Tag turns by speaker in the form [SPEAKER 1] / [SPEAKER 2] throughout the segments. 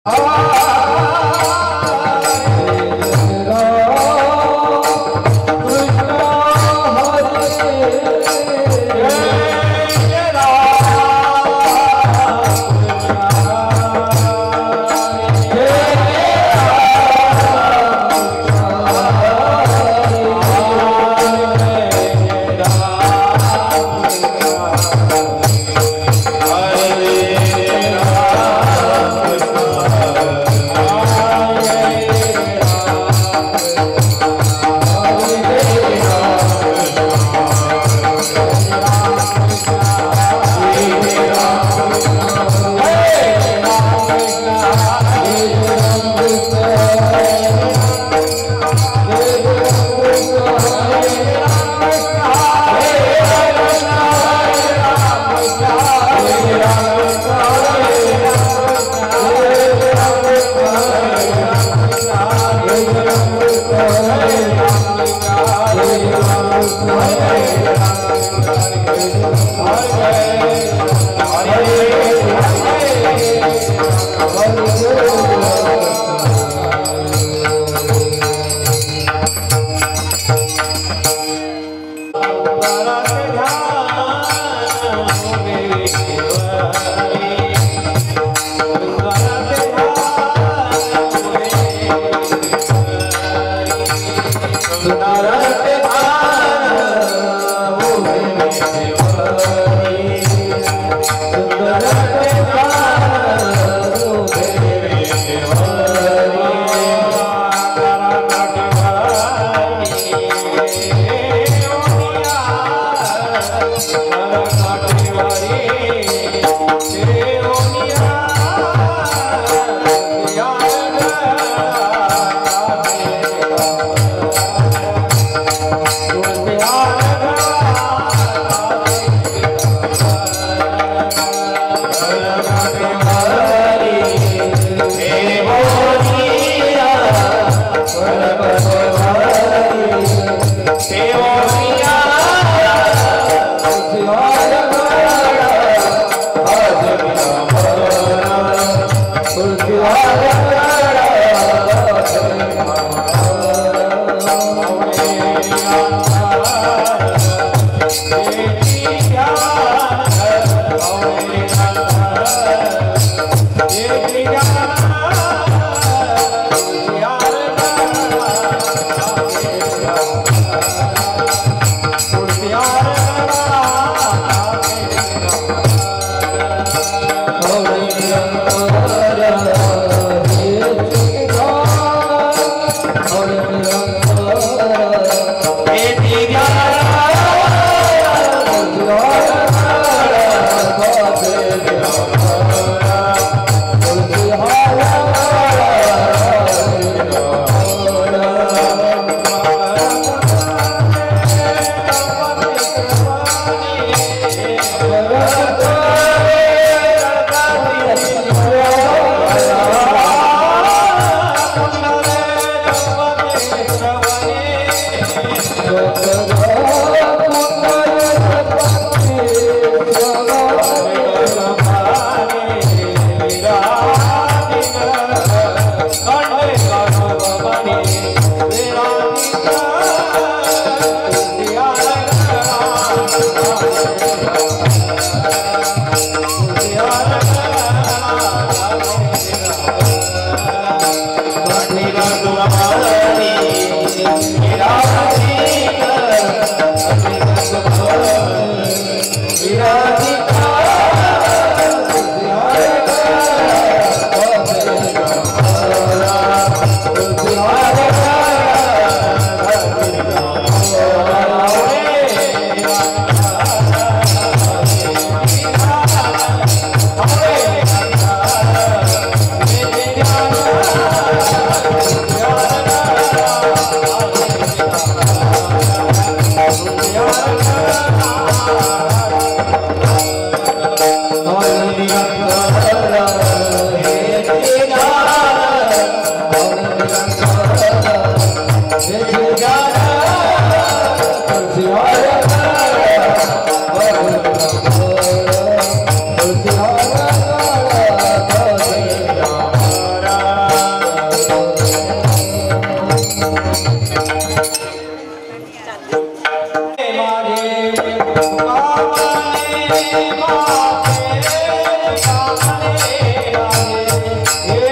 [SPEAKER 1] Hare Oh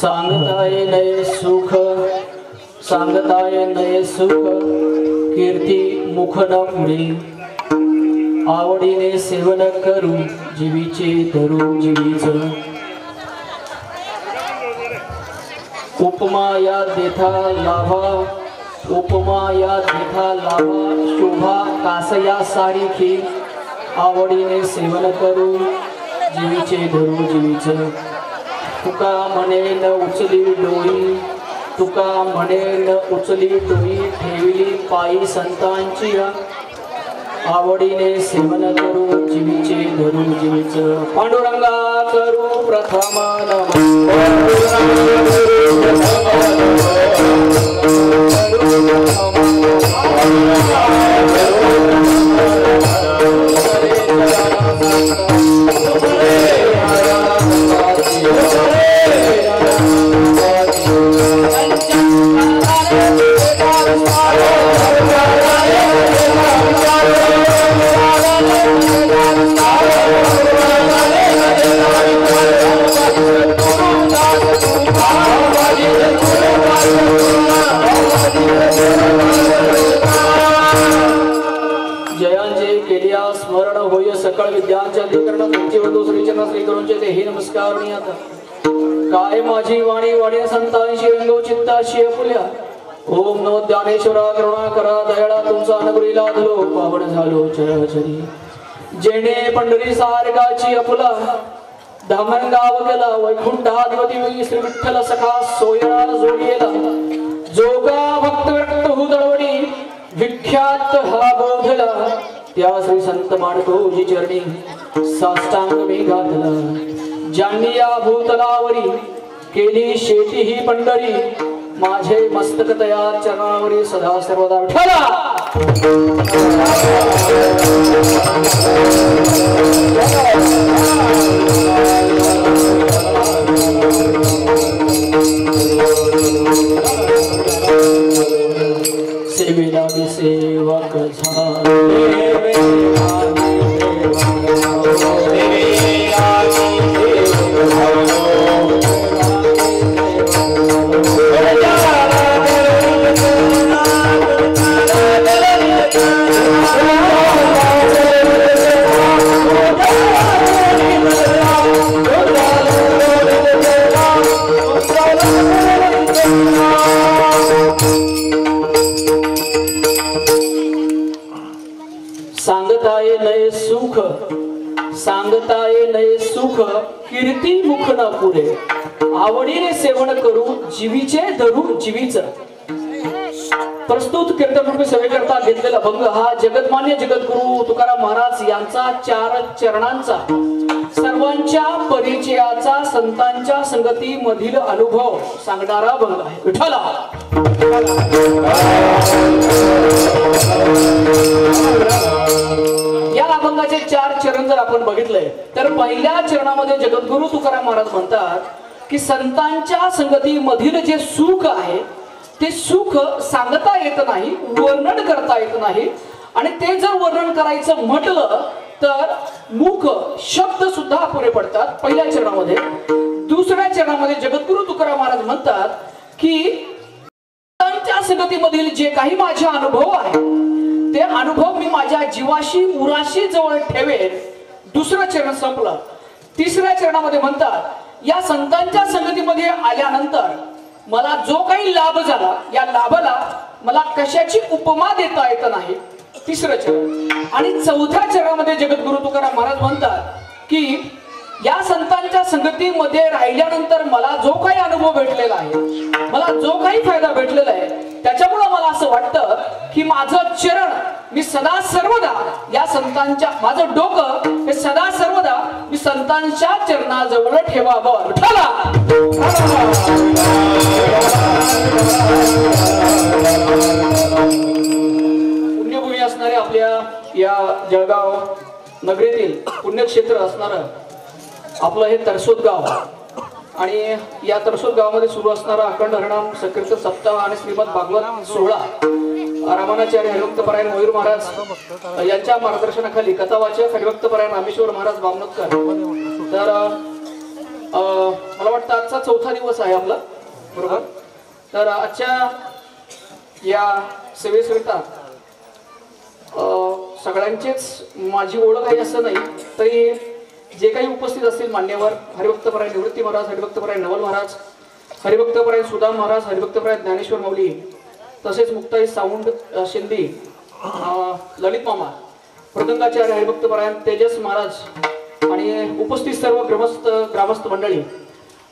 [SPEAKER 1] सांगताय नये सुख सांगताय नये सुख कीर्ती मुख न पुढे आवडीने सेवन करू जीवीचे धरू जीवीच उपमा या देथा लाभा उपमा या देथा लाभा शोभा कासया सारीखी आवडीने सेवन करू जीवीचे धरू जीवीच तुका म्हणे न उचली डोई तुका म्हणे न उचली डोई ठेवली पायी संतांची आवडीने सेवन करू जीवीचे धरू जीवीच पांडुरंगा करू प्रथम जयांचे केलिया स्मरण होय सकळ विद्यांचे अधिकरण तुमचे वधू श्रीचरण श्री करूंचे ते हे नमस्कार नियत काय माझी वाणी वाणी संतांशी अंगो चित्ताशी फुल्या ओम नमो ज्ञानेश्वरा करुणा करा दयाळा तुमचा अनुग्रहीला धलो पावन झालो चरचरी जेणे पंढरी सारगाची अपुला धामण गाव गेला वैकुंठाधिपती श्री विठ्ठल सखा सोयरा जोडीला जोगा भक्त व्यक्त हो दळवडी विख्यात हा बोधला त्या श्री संत माणकोजी चरणी साष्टांग मी घातला ज्यांनी या भूतलावरी केली शेती ही पंढरी माझे मस्तक तया चरणावरी सदा सर्वदा विठ्ठला सेवेला सेवक झाले सांगताय नये सुख सांगताय नये सुख कीर्ती मुख न पुरे आवडीने सेवन करू जीवीचे धरू जीवीच प्रस्तुत कीर्तन रूपी सेवेकरता घेतलेला भंग हा जगतमान्य जगद्गुरु तुकाराम महाराज यांचा 4 चरणांचा सर्वांच्या परिचयाचा संतांच्या संगती मधील अनुभव सांगणारा भंग आहे विठ्ठला या अभंगाचे 4 चरण जर आपण बघितले तर पहिल्या चरणामध्ये जगद्गुरु तुकाराम महाराज म्हणतात की संतांच्या संगती मधील जे सुख आहे ते सुख सांगता येत नाही वर्णन करता येत नाही आणि ते जर वर्णन करायचं म्हटलं तर मुख शब्द सुद्धा पुरे पडतात पहिल्या चरणामध्ये दुसऱ्या चरणामध्ये जगद्गुरु तुकाराम महाराज म्हणतात की संतांच्या संगतीमधील जे काही माझे अनुभव आहे ते अनुभव मी माझ्या जीवाशी उराशी जवळ ठेवेन दुसरं चरण संपलं तिसऱ्या चरणामध्ये म्हणतात या संतांच्या संगतीमध्ये आल्यानंतर मला जो काही लाभ झाला या लाभाला मला कशाची उपमा देता येत नाही तिसरं चरण आणि चौथ्या चरणामध्ये जगद्गुरु तुकाराम महाराज म्हणतात की या संतांच्या संगतीमध्ये राहिल्यानंतर मला जो काही अनुभव भेटलेला आहे मला जो काही फायदा भेटलेला आहे त्याच्यामुळे मला असं वाटतं की माझं चरण मी सदा सर्वदा या संतांच्या माझं डोकं हे सदा सर्वदा मी संतांच्या चरणाजवळ ठेवावं विठ्ठला पुण्यभूमी असणारे आपल्या या जळगाव नगरीतील पुण्यक्षेत्र असणारं आपलं हे तरसोद गाव आणि या तरसोद गावामध्ये सुरू असणारा अखंड हरिनाम संकीर्तन सप्ताह आणि श्रीमद भागवत 16 रामानाचार्य हरिभक्तपरायण मयूर महाराज यांच्या मार्गदर्शनाखाली कथावाचक हरिभक्तपरायण रामेश्वर महाराज बामनोतकर तर मला वाटतं आजचा चौथा दिवस आहे आपला, बरोबर. तर आजच्या या सेवेकरिता सगळ्यांचेच माझी ओळख आहे असं नाही, तरी जे काही उपस्थित असतील मान्यवर, हरिभक्तपरायण निवृत्ती महाराज, हरिभक्तपरायण नवल महाराज, हरिभक्तपरायण सुदाम महाराज, हरिभक्तपरायण ज्ञानेश्वर माऊली, तसेच मुक्ताई साऊंड शिंदे, ललित मामा, मृदंगाचार्य, हरिभक्तपरायण तेजस महाराज आणि उपस्थित सर्व ग्रामस्थ मंडळी.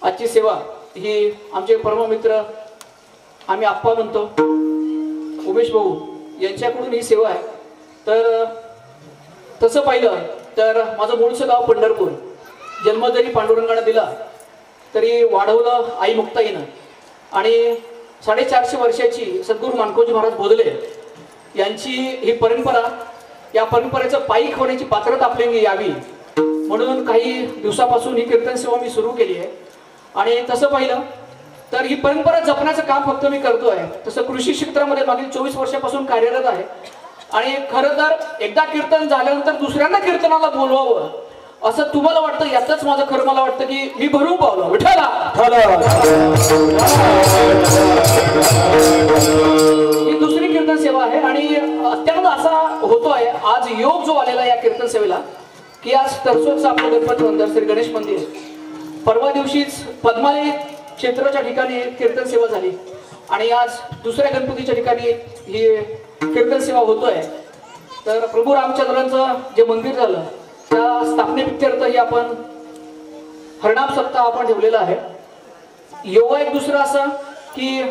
[SPEAKER 1] आजची सेवा ही आमचे परममित्र, आम्ही आप्पा म्हणतो, उमेश भाऊ यांच्याकडून ही सेवा आहे. तर तसं पाहिलं तर माझं मूळचं गाव पंढरपूर, जन्म जरी पांडुरंगाने दिला तरी वाढवलं आई मुक्ताईनं. आणि 450 वर्षाची सद्गुरू मानकोजी महाराज बोधले यांची ही परंपरा, या परंपरेचं पायीक होण्याची पात्रता आपली यावी म्हणून काही दिवसापासून ही कीर्तन सेवा मी सुरू केली आहे. आणि तसं पाहिलं तर ही परंपरा जपण्याचं काम फक्त मी करतोय, तसं कृषी क्षेत्रामध्ये मागील 24 वर्षापासून कार्यरत आहे. आणि खरं तर एकदा कीर्तन झाल्यानंतर दुसऱ्यांदा कीर्तनाला बोलवावं असं तुम्हाला वाटतं, यातच माझं खरं मला वाटतं की मी भरून पावलं विठ्ठला. ही दुसरी कीर्तन सेवा आहे आणि अत्यंत असा होतोय आज योग जो आलेला या कीर्तन सेवेला की आज तरसोदचं आपलं गणपती मंदिर श्री गणेश मंदिर, परवा दिवशीच पद्मालय क्षेत्राच्या ठिकाणी कीर्तन सेवा झाली आणि आज दुसऱ्या गणपतीच्या ठिकाणी ही कीर्तन सेवा होतोय. तर प्रभू रामचंद्रांचं जे मंदिर झालं त्या स्थापनेप्रित्यर्थ ही आपण हरनाम सप्ताह आपण ठेवलेला आहे. योगा एक दुसरं असं की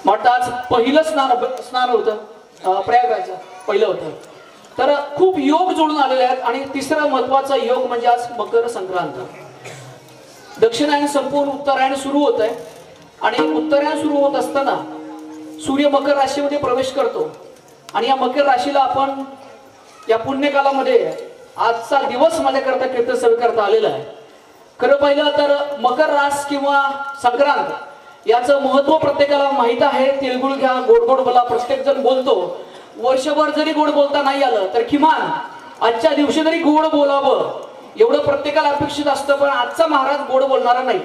[SPEAKER 1] म्हणतात आज पहिलं स्नान होतं प्रयागराजचं पहिलं होतं. तर खूप योग जोडून आलेले आहेत आणि तिसरा महत्वाचा योग म्हणजे आज मकर संक्रांत. दक्षिणायन संपूर्ण उत्तरायण सुरू होत आहे आणि उत्तरायण सुरू होत असताना सूर्य मकर राशीमध्ये प्रवेश करतो आणि या मकर राशीला आपण या पुण्यकालामध्ये आजचा दिवस माझ्याकरता कीर्तन सेवेकरता आलेला आहे. खरं पाहिलं तर मकर रास किंवा संक्रांत याचं महत्व प्रत्येकाला माहित आहे. तिळगुळ घ्या, गोड गोड बोला, प्रत्येक जण बोलतो. वर्षभर जरी गोड बोलता नाही आलं तर किमान आजच्या दिवशी तरी गोड बोलावं एवढं प्रत्येकाला अपेक्षित असतं. पण आजचा महाराज गोड बोलणारा नाही.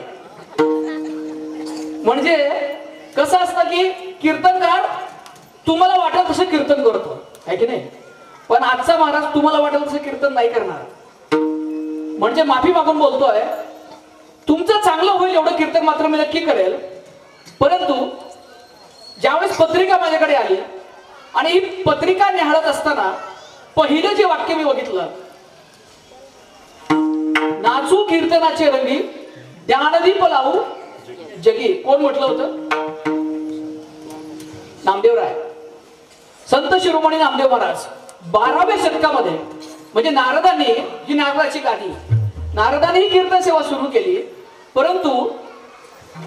[SPEAKER 1] म्हणजे कसं असतं की कीर्तनकार तुम्हाला वाटत तसं कीर्तन करतो आहे की नाही, पण आजचा महाराज तुम्हाला वाटत तसं कीर्तन नाही करणार. म्हणजे माफी मागून बोलतोय, तुमचं चांगलं होईल एवढं कीर्तन मात्र मी नक्की करेल. परंतु ज्यावेळेस पत्रिका माझ्याकडे आली आणि ही पत्रिका निहाळत असताना पहिलं जे वाक्य मी बघितलं, नाचू कीर्तनाचे रंगी ज्ञानदीप लावू जगी. कोण म्हटलं होतं? नामदेवराय, संत शिरोमणी नामदेव महाराज. 12व्या शतकामध्ये म्हणजे नारदांनी ही नारदाची गादी, नारदांनी ही कीर्तन सेवा सुरू केली. परंतु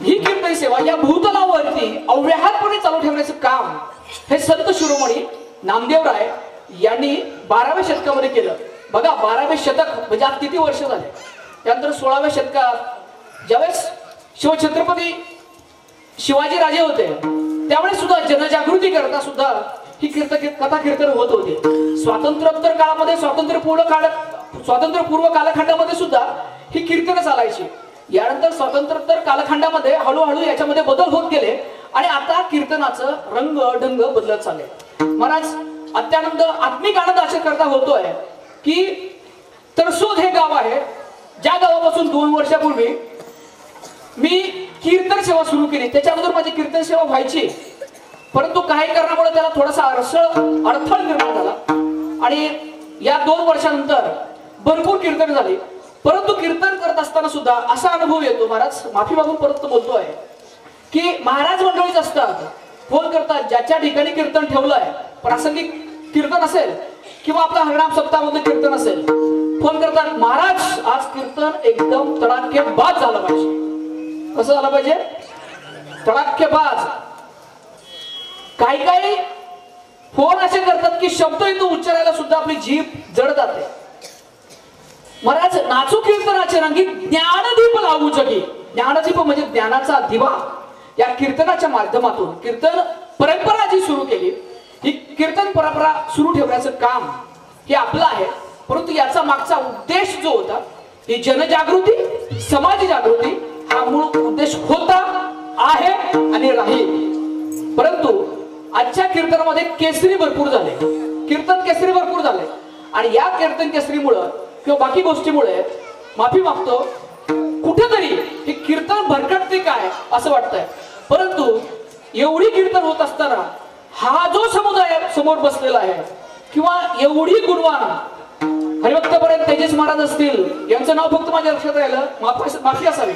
[SPEAKER 1] ही कीर्तन सेवा या भूतलावरती अव्याहतपणे चालू ठेवण्याचं काम हे संत शिरोमणी नामदेवराय यांनी 12व्या शतकामध्ये केलं. बघा 12वे शतक म्हणजे आज किती वर्ष झाले. त्यानंतर 16व्या शतकात ज्यावेळेस शिवछत्रपती शिवाजी राजे होते त्यावेळेस सुद्धा जनजागृती करता सुद्धा ही कथा कीर्तन होत होते. स्वातंत्र्योत्तर काळामध्ये स्वातंत्र्यपूर्व कालखंडामध्ये सुद्धा ही कीर्तन चालायची. यानंतर स्वातंत्र्योत्तर कालखंडामध्ये हळूहळू याच्यामध्ये बदल होत गेले आणि आता कीर्तनाचं रंग ढंग बदलत चालले. महाराज अत्यानंद आत्मिक आनंद अशा करता होतोय की तरसोद हे गाव आहे, ज्या गावापासून 2 वर्षापूर्वी मी कीर्तन सेवा सुरू केली. त्याच्या अगोदर माझी कीर्तन सेवा व्हायची, परंतु काही कारणामुळे त्याला थोडासा अडथळा निर्माण झाला आणि या 2 वर्षानंतर भरपूर कीर्तन झाली. परंतु कीर्तन करत असताना सुद्धा असा अनुभव येतो, महाराज माफी मागून परत बोलतोय की महाराज मंडळीच असतात, फोन करतात ज्याच्या ठिकाणी कीर्तन ठेवलंय, प्रासंगिक कीर्तन असेल किंवा आपला हरिनाम सप्ताहामध्ये कीर्तन असेल, फोन करतात महाराज आज कीर्तन एकदम तडाखेबाज झालं पाहिजे. कसं झालं पाहिजे? तडाखेबाज. काही काही फोन असे करतात की शब्द इथं उच्चारायला सुद्धा आपली जीभ जड जाते. महाराज नाचू कीर्तनाचे रंगी ज्ञानदीप लावू जगी. ज्ञानदीप म्हणजे ज्ञानाचा दिवा. या कीर्तनाच्या माध्यमातून कीर्तन परंपरा जी सुरू केली, ही कीर्तन परंपरा सुरू ठेवण्याचं काम हे आपलं आहे. परंतु याचा मागचा उद्देश जो होता ती जनजागृती समाज जागृती हा मूळ उद्देश होता, आहे आणि राहील. परंतु आजच्या कीर्तनामध्ये केसरी भरपूर झाले, कीर्तन केसरी भरपूर झाले आणि या कीर्तन केसरीमुळे किंवा बाकी गोष्टीमुळे माफी मागतो, कुठेतरी हे कीर्तन भरकटते काय असं वाटतंय. परंतु एवढी कीर्तन होत असताना हा जो समुदाय समोर बसलेला आहे किंवा एवढी गुणवान हरिभक्तपर्यंत तेजस महाराज असतील, यांचं नाव फक्त माझ्या लक्षात राहिलं, माफी असावी.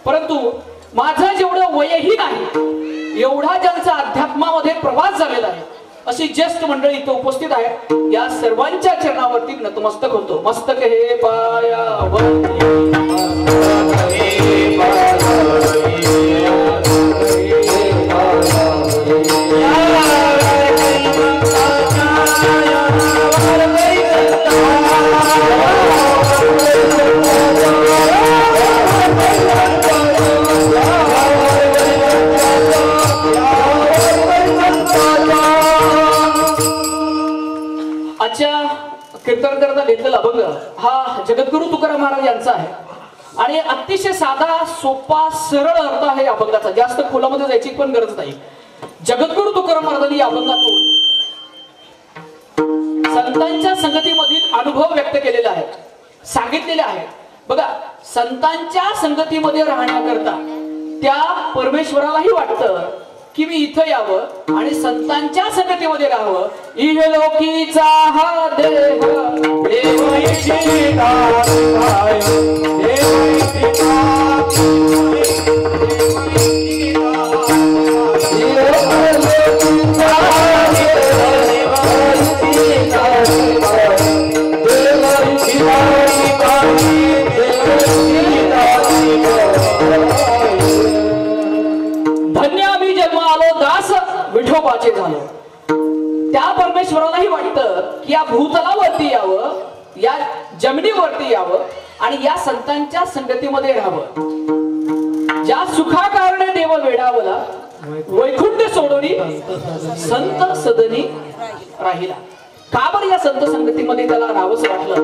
[SPEAKER 1] परंतु माझं जेवढं वयही नाही एवढा ज्यांचा अध्यात्मामध्ये प्रवास झालेला आहे अशी ज्येष्ठ मंडळी इथं उपस्थित आहे, या सर्वांच्या चरणावरती नतमस्तक होतो. मस्तक हे पायावरती कीर्तन करता घेतलेला अभंग हा जगद्गुरु तुकाराम महाराज यांचा आहे आणि अतिशय साधा सोपा सरळ अर्थ आहे अभंगाचा, जास्त खोलामध्ये जायची पण गरज नाही. जगद्गुरु तुकाराम महाराजांनी या अभंगातून संतांच्या संगतीमधील अनुभव व्यक्त केलेले आहेत, सांगितलेले आहेत. बघा, संतांच्या संगतीमध्ये राहण्याकरता त्या परमेश्वरालाही वाटतं की मी इथं यावं आणि संतांच्या संगतीमध्ये राहावं. इहलोकीचा हा देह विठोबाचे झालो. त्या परमेश्वरालाही वाटतं की या भूतलावरती यावं, या जमिनीवरती यावं आणि या संतांच्या संगतीमध्ये राहावं. ज्या सुखाकारणे देव वेडावला वैकुंठ सोडोनी संत सदनी राहिला. का बरं या संत संगतीमध्ये त्याला राहावंच वाटलं?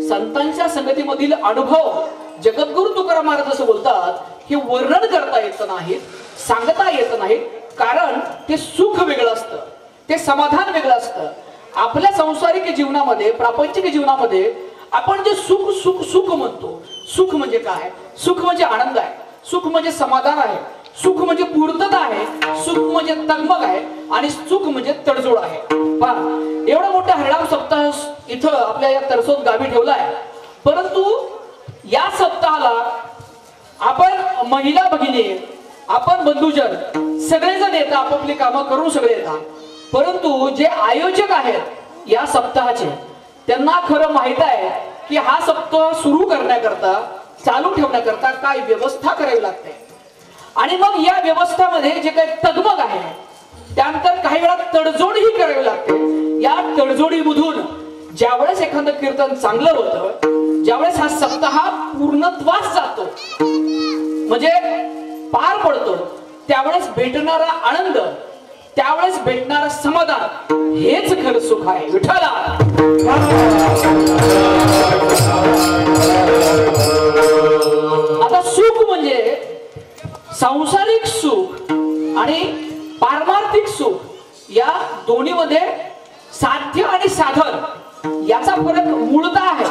[SPEAKER 1] संतांच्या संगतीमधील अनुभव जगद्गुरु तुकाराम महाराज असं बोलतात हे वर्णन करता येत नाहीत, सांगता येत नाहीत, कारण ते सुख वेगळं असतं, ते समाधान वेगळं असतं. आपल्या सांसारिक जीवनामध्ये, प्रापंचिक जीवनामध्ये आपण जे सुख सुख सुख म्हणतो, सुख म्हणजे काय? सुख म्हणजे आनंद आहे, सुख म्हणजे समाधान आहे, सुख म्हणजे पूर्तता आहे, सुख म्हणजे तगमग आहे आणि सुख म्हणजे तडजोड आहे. पहा, एवढा मोठा हरिनाम सप्ताह इथं आपल्या या तरसोद गावी ठेवला आहे. परंतु या सप्ताहाला आपण महिला भगिनी, आपण बंधुजन सगळेजण येतात, आपापली कामं करून सगळे येतात. परंतु जे आयोजक आहेत या सप्ताहाचे, त्यांना खरं माहित आहे की हा सप्ताह सुरू करण्याकरता, चालू ठेवण्याकरता काय व्यवस्था करावी लागते. आणि मग या व्यवस्थामध्ये जे काही तगमग आहे त्यानंतर काही वेळा तडजोडही करावी लागते. या तडजोडीमधून ज्यावेळेस एखादं कीर्तन चांगलं होतं, ज्यावेळेस हा सप्ताह पूर्णत्वास जातो म्हणजे पार पडतो, त्यावेळेस भेटणारा आनंद, त्यावेळेस भेटणारा समाधान हेच खरं सुख आहे. विठ्ठला आता सुख म्हणजे सांसारिक सुख आणि पारमार्थिक सुख या दोन्हीमध्ये साध्य आणि साधन याचा फरक मूळतः आहे.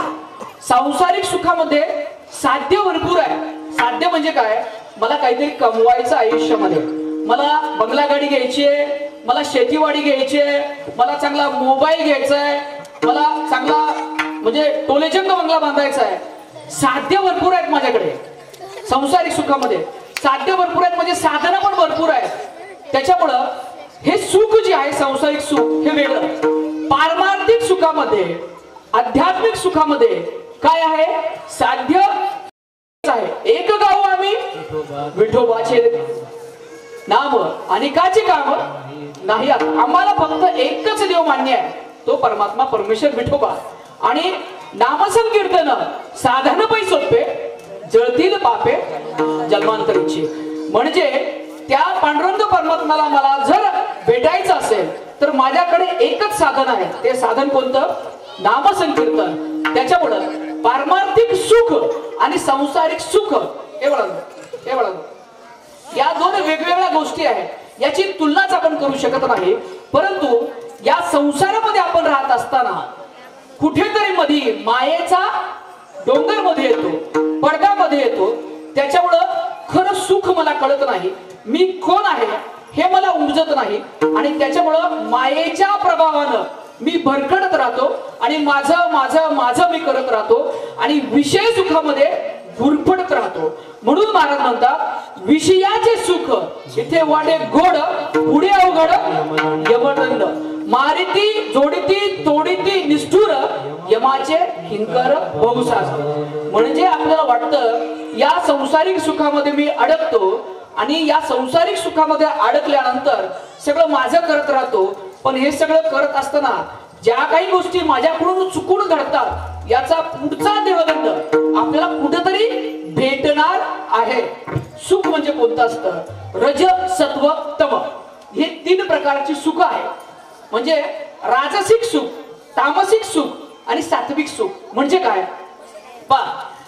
[SPEAKER 1] सांसारिक सुखामध्ये साध्य भरपूर आहे. साध्य म्हणजे काय? मला काहीतरी कमवायचं आयुष्यामध्ये, मला बंगला गाडी घ्यायची आहे, मला शेतीवाडी घ्यायची आहे, मला चांगला मोबाईल घ्यायचा आहे, मला चांगला म्हणजे टोलेजंग बंगला बांधायचा आहे. साध्य भरपूर आहेत माझ्याकडे. सांसारिक सुखामध्ये साध्य भरपूर आहेत म्हणजे साधनं पण भरपूर आहेत. त्याच्यामुळं हे सुख जे आहे सांसारिक सुख हे वेगळं. पारमार्थिक सुखामध्ये, आध्यात्मिक सुखामध्ये काय आहे? साध्य आहे. एक गाव आम्ही विठोबाचे नाम आणि काचे काम नाही. आम्हाला फक्त एकच देव मान्य आहे, तो परमात्मा परमेश्वर विठोबा. आणि नामसंकीर्तन साधन पै सोपे, जळतील पापे जन्मांतरीची. म्हणजे त्या पांडुरंग परमात्म्याला मला जर भेटायचं असेल तर माझ्याकडे एकच साधन आहे. ते साधन कोणतं? नामसंकीर्तन. त्याच्यामुळं पारमार्थिक सुख आणि सांसारिक सुख हे बघा, या दोन वेगवेगळ्या गोष्टी आहेत, याची तुलनाच आपण करू शकत नाही. परंतु या संसारामध्ये आपण राहत असताना कुठेतरी मध्ये मायेचा डोंगर मध्ये येतो, पडद्यामध्ये येतो. त्याच्यामुळं खरं सुख मला कळत नाही, मी कोण आहे हे मला उमजत नाही, आणि त्याच्यामुळं मायेच्या प्रभावानं मी भरकटत राहतो आणि माझं माझं माझं मी करत राहतो आणि विषय सुखामध्ये गुरफटत राहतो. म्हणून महाराज म्हणतात विषयाचे सुख इथे वाटे गोड, पुढे अवघड यमदंड. मारिती जोडिती तोडिती निष्ठुर, यमाचे किंकर बहुसास. म्हणजे आपल्याला वाटतं या संसारिक सुखामध्ये मी अडकतो आणि या संसारिक सुखामध्ये अडकल्यानंतर सगळं माझं करत राहतो. पण हे सगळं करत असताना ज्या काही गोष्टी माझ्याकडून चुकून घडतात याचा पुढचा देवदंड आपल्याला कुठेतरी भेटणार आहे. सुख म्हणजे कोणतं असतं? रज, सत्व, तम हे 3 प्रकारची सुख आहे. म्हणजे राजसिक सुख, तामसिक सुख आणि सात्विक सुख. म्हणजे काय?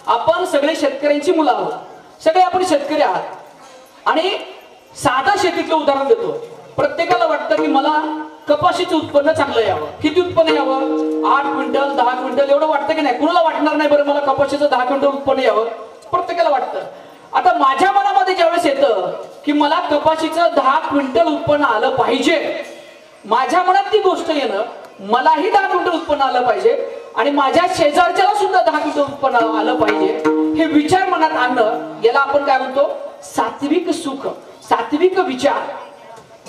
[SPEAKER 1] आपण सगळे शेतकऱ्यांची मुलं आहोत, सगळे आपण शेतकरी आहात आणि साधा शेतीतलं उदाहरण देतो. प्रत्येकाला वाटतं की मला कपाशीचं उत्पन्न चांगलं यावं. किती उत्पन्न यावं? 8 क्विंटल 10 क्विंटल एवढं वाटतं की नाही? कुणाला वाटणार नाही बरं मला कपाशीचं 10 क्विंटल उत्पन्न यावं? प्रत्येकाला वाटतं. आता माझ्या मनामध्ये ज्यावेळेस येतं की मला कपाशीचं 10 क्विंटल उत्पन्न आलं पाहिजे, माझ्या मनात ती गोष्ट येणं, मलाही 10 क्विंटल उत्पन्न आलं पाहिजे आणि माझ्या शेजारच्याला सुद्धा 10 क्विंटल उत्पन्न आलं पाहिजे, हे विचार मनात आणणं, याला आपण काय म्हणतो? सात्विक सुख, सात्विक विचार.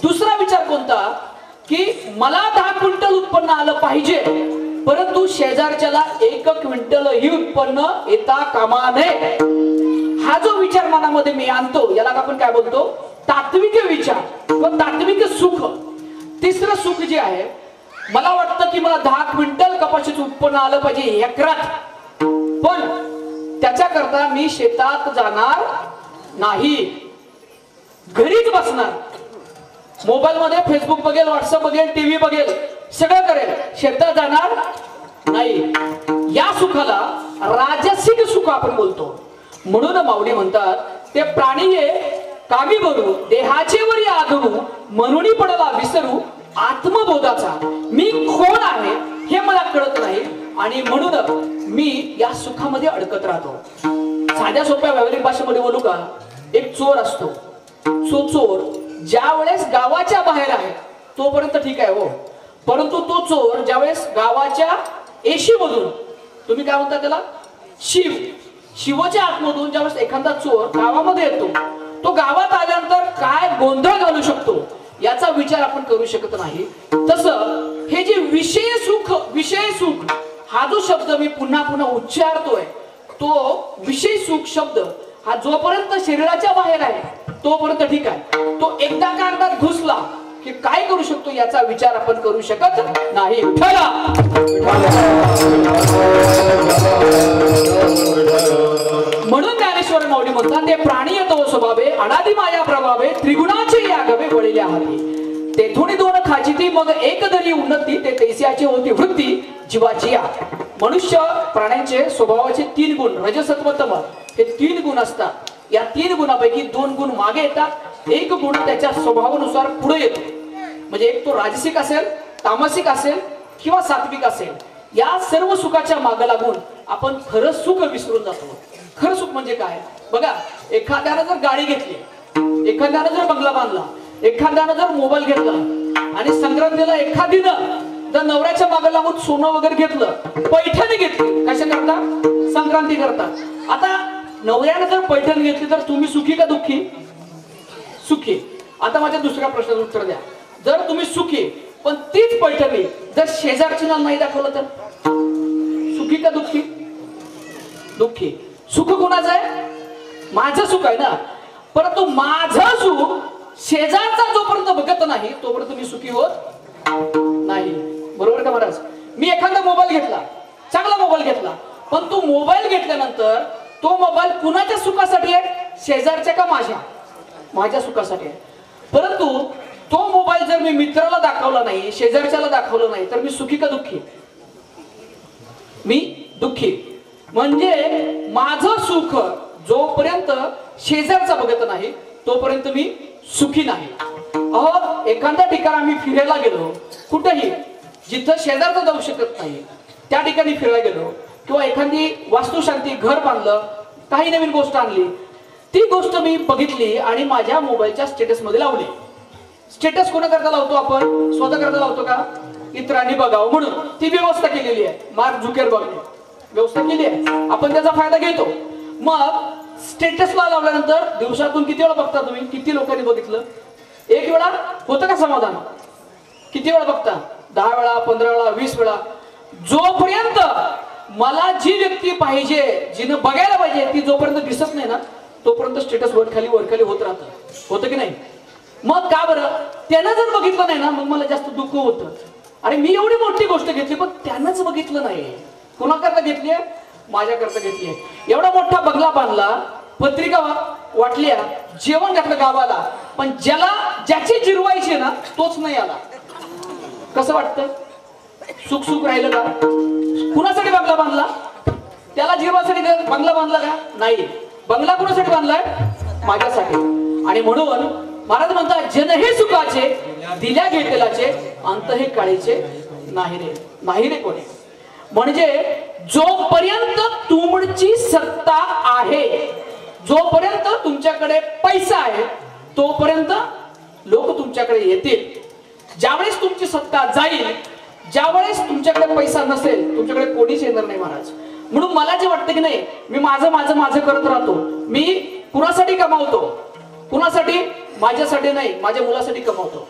[SPEAKER 1] दुसरा विचार कोणता? की मला 10 क्विंटल उत्पन्न आलं पाहिजे, परंतु शेजारच्याला 1 क्विंटल ही उत्पन्न येता कामा नये. हा जो विचार मनामध्ये मी आणतो याला आपण काय बोलतो? तात्विक विचार व तात्विक सुख. तिसरं सुख जे आहे, मला वाटतं की मला 10 क्विंटल कपाशीचं उत्पन्न आलं पाहिजे एकरात, पण त्याच्याकरता मी शेतात जाणार नाही, घरीच बसणार, मोबाईल मध्ये फेसबुक बघेल, व्हॉट्सअप बघेल, टीव्ही बघेल, सगळं करेल, शेतात जाणार नाही. या सुखाला राजसिक सुख आपण बोलतो. म्हणून माऊली म्हणतात ते प्राणी कामी भरू देहाचे वरी आदरू, म्हणून पडला विसरू आत्मबोधाचा. मी कोण आहे हे मला कळत नाही आणि म्हणून मी या सुखामध्ये अडकत राहतो. साध्या सोप्या व्यावहारिक भाषेमध्ये बोलू का? एक चोर असतो. चोर ज्या वेळेस गावाच्या बाहेर आहे तोपर्यंत ठीक आहे हो, परंतु तो चोर ज्यावेळेस गावाच्या एशीमधून, तुम्ही काय म्हणता त्याला, शिवच्या आतमधून ज्यावेळेस एखादा चोर गावामध्ये येतो, तो गावात आल्यानंतर काय गोंधळ घालू शकतो याचा विचार आपण करू शकत नाही. तसं हे जे विषय सुख हा जो शब्द मी पुन्हा पुन्हा उच्चारतोय, तो विषय सुख शब्द हा जोपर्यंत शरीराच्या बाहेर आहे तोपर्यंत ठीक आहे. तो एकदा कागदात घुसला की काय करू शकतो याचा विचार आपण करू शकत नाही. म्हणून ज्ञानेश्वर माऊली म्हणतात ते प्राणी येतो स्वभावे अनादि माया प्रभावे त्रिगुणाचे यागवे वळिल्या हाती. तेथून 2 खाचिती मग एक दरी उन्नती, ते तैस्याची होती वृत्ती जीवाची या. मनुष्य प्राण्यांचे स्वभावाचे 3 गुण रजसत्व तम हे 3 गुण असतात. या 3 गुणापैकी 2 गुण मागे येतात, 1 गुण त्याच्या स्वभावानुसार पुढे येतो. म्हणजे एक तो राजसिक असेल, तामसिक असेल किंवा सात्विक असेल. या सर्व सुखाच्या मागे लागून आपण खरं सुख विसरून जातो. खरं सुख म्हणजे काय बघा, एखाद्यानं जर गाडी घेतली, एखाद्यानं जर बंगला बांधला, एखाद्यानं जर मोबाईल घेतला आणि संक्रांतीला एखादीनं जर नवऱ्याच्या मागे लागून सोनं वगैरे घेतलं, पैठणी घेतली, कशा करता? संक्रांती करता. आता नवऱ्यानं जर पैठण घेतली तर तुम्ही सुखी का दुःखी? सुखी. आता माझ्या दुसऱ्या प्रश्नाचं उत्तर द्या. जर तुम्ही सुखी, पण तीच पैठणी जर शेजारची नाही दाखवलं तर सुखी का दुःखी? दुःखी. सुख कोणाचं आहे? माझं सुख आहे ना. परंतु माझं सुख शेजारचा जोपर्यंत बघत नाही तोपर्यंत मी सुखी होत नाही. बरोबर का महाराज? मी एखादा मोबाईल घेतला, चांगला मोबाईल घेतला, पण तो मोबाईल घेतल्यानंतर तो मोबाईल कुणाच्या सुखासाठी आहे? शेजारच्या का माझ्या? माझ्या सुखासाठी आहे. परंतु तो मोबाईल जर मी मित्राला दाखवला नाही, शेजारच्याला दाखवला नाही, तर मी सुखी का दुःखी? मी दुःखी. म्हणजे माझं सुख जोपर्यंत शेजारचा बघत नाही तोपर्यंत मी सुखी नाही. अहो एखाद्या ठिकाणी आम्ही फिरायला गेलो, कुठेही जिथं शेजारचा जाऊ शकत नाही त्या ठिकाणी फिरायला गेलो, किंवा एखादी वास्तुशांती घर बांधलं, काही नवीन गोष्ट आणली, ती गोष्ट मी बघितली आणि माझ्या मोबाईलच्या स्टेटस मध्ये लावली. स्टेटस कोणाकरता लावतो आपण? स्वतः करता लावतो का? इतरांनी बघावं म्हणून ती व्यवस्था केलेली आहे. मार्क झुकरबर्गने व्यवस्था केली आहे, आपण त्याचा फायदा घेतो. मग स्टेटसला लावल्यानंतर दिवसातून किती वेळा बघता तुम्ही? किती लोकांनी बघितलं? एक वेळा होतं का समाधान? किती वेळा बघता? 10 वेळा, 15 वेळा, 20 वेळा. जोपर्यंत मला जी व्यक्ती पाहिजे, जिनं बघायला पाहिजे, ती जोपर्यंत दिसत नाही ना तोपर्यंत स्टेटस वर खाली होत राहतं. होतं की नाही? मग का बरं? त्यानं जर बघितलं नाही ना मग मला जास्त दुःख होतं. अरे मी एवढी मोठी गोष्ट घेतली पण त्यानंच बघितलं नाही. कोणाकरता घेतली? माझ्याकरता घेतली. एवढा मोठा बंगला बांधला, पत्रिका वाटल्या, जेवण घातलं गावाला, पण ज्याची जिरवायची ना तोच नाही आला. कसं वाटतं? सुख सुख राहिलं का? कुणासाठी बंगला बांधला? त्याला जिरवासाठी बंगला बांधला का? नाही. बंगला कुणासाठी बांधलाय? माझ्यासाठी. आणि म्हणून महाराज म्हणतात, जन हे सुखाचे दिल्या घेतलेलाचे अंत हे काळीचे नाही रे, नाही रे कोणी. म्हणजे जोपर्यंत तुमची सत्ता आहे, जोपर्यंत तुमच्याकडे पैसा आहे तोपर्यंत लोक तुमच्याकडे येतील. ज्यावेळेस तुमची सत्ता जाईल, ज्यावेळेस तुमच्याकडे पैसा नसेल, तुमच्याकडे कोणीच येणार नाही महाराज. म्हणून मला जे वाटतं की नाही, मी माझं करत राहतो. मी कुणासाठी कमावतो? कुणासाठी? माझ्यासाठी नाही, माझ्या मुलासाठी कमावतो.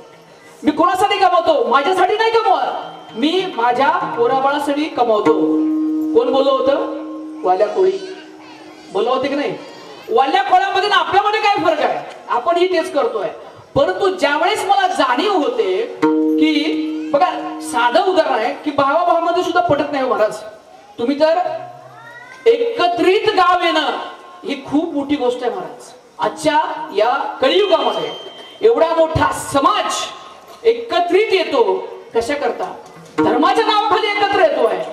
[SPEAKER 1] मी कुणासाठी कमावतो? माझ्यासाठी नाही कमवत, मी माझ्या पोराबाळासाठी कमावतो. कोण बोललं होतं? वाल्या कोळी बोललं होते की नाही? वाल्या कोळ्यामध्ये ना आपल्यामध्ये काय फरक आहे? आपणही तेच करतोय. परंतु ज्यावेळेस मला जाणीव होते की बघा, साधं उदाहरण आहे की भावाभावामध्ये सुद्धा पटत नाही महाराज. तुम्ही तर एकत्रित गाव येणं ही खूप मोठी गोष्ट आहे महाराज. आजच्या या कलियुगामध्ये एवढा मोठा समाज एकत्रित येतो कशा करता? धर्माच्या नावाखाली एकत्र येतो आहे,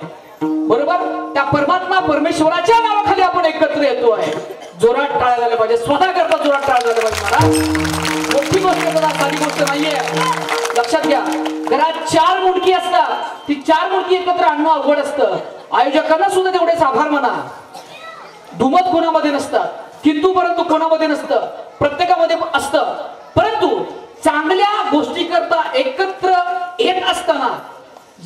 [SPEAKER 1] बरोबर? त्या परमात्मा परमेश्वराच्या नावाखाली आपण एकत्र येतो आहे. जोरात टाळ्या झाल्या पाहिजे, स्वतः करता जोरात टाळ्या झाल्या पाहिजे महाराज. मोठी गोष्ट बघा, साधी गोष्ट नाहीये. लक्षात घ्या, घरात 4 मुंडकी असतात, ती 4 मुंडकी एकत्र आणणं अवघड असतं. आयोजकांना सुद्धा तेवढेच आभार म्हणा. दुमत कोणामध्ये नसतं, किंतु परंतु कोणामध्ये नसतं, प्रत्येकामध्ये असतं. परंतु चांगल्या गोष्टी करता एकत्र येत असताना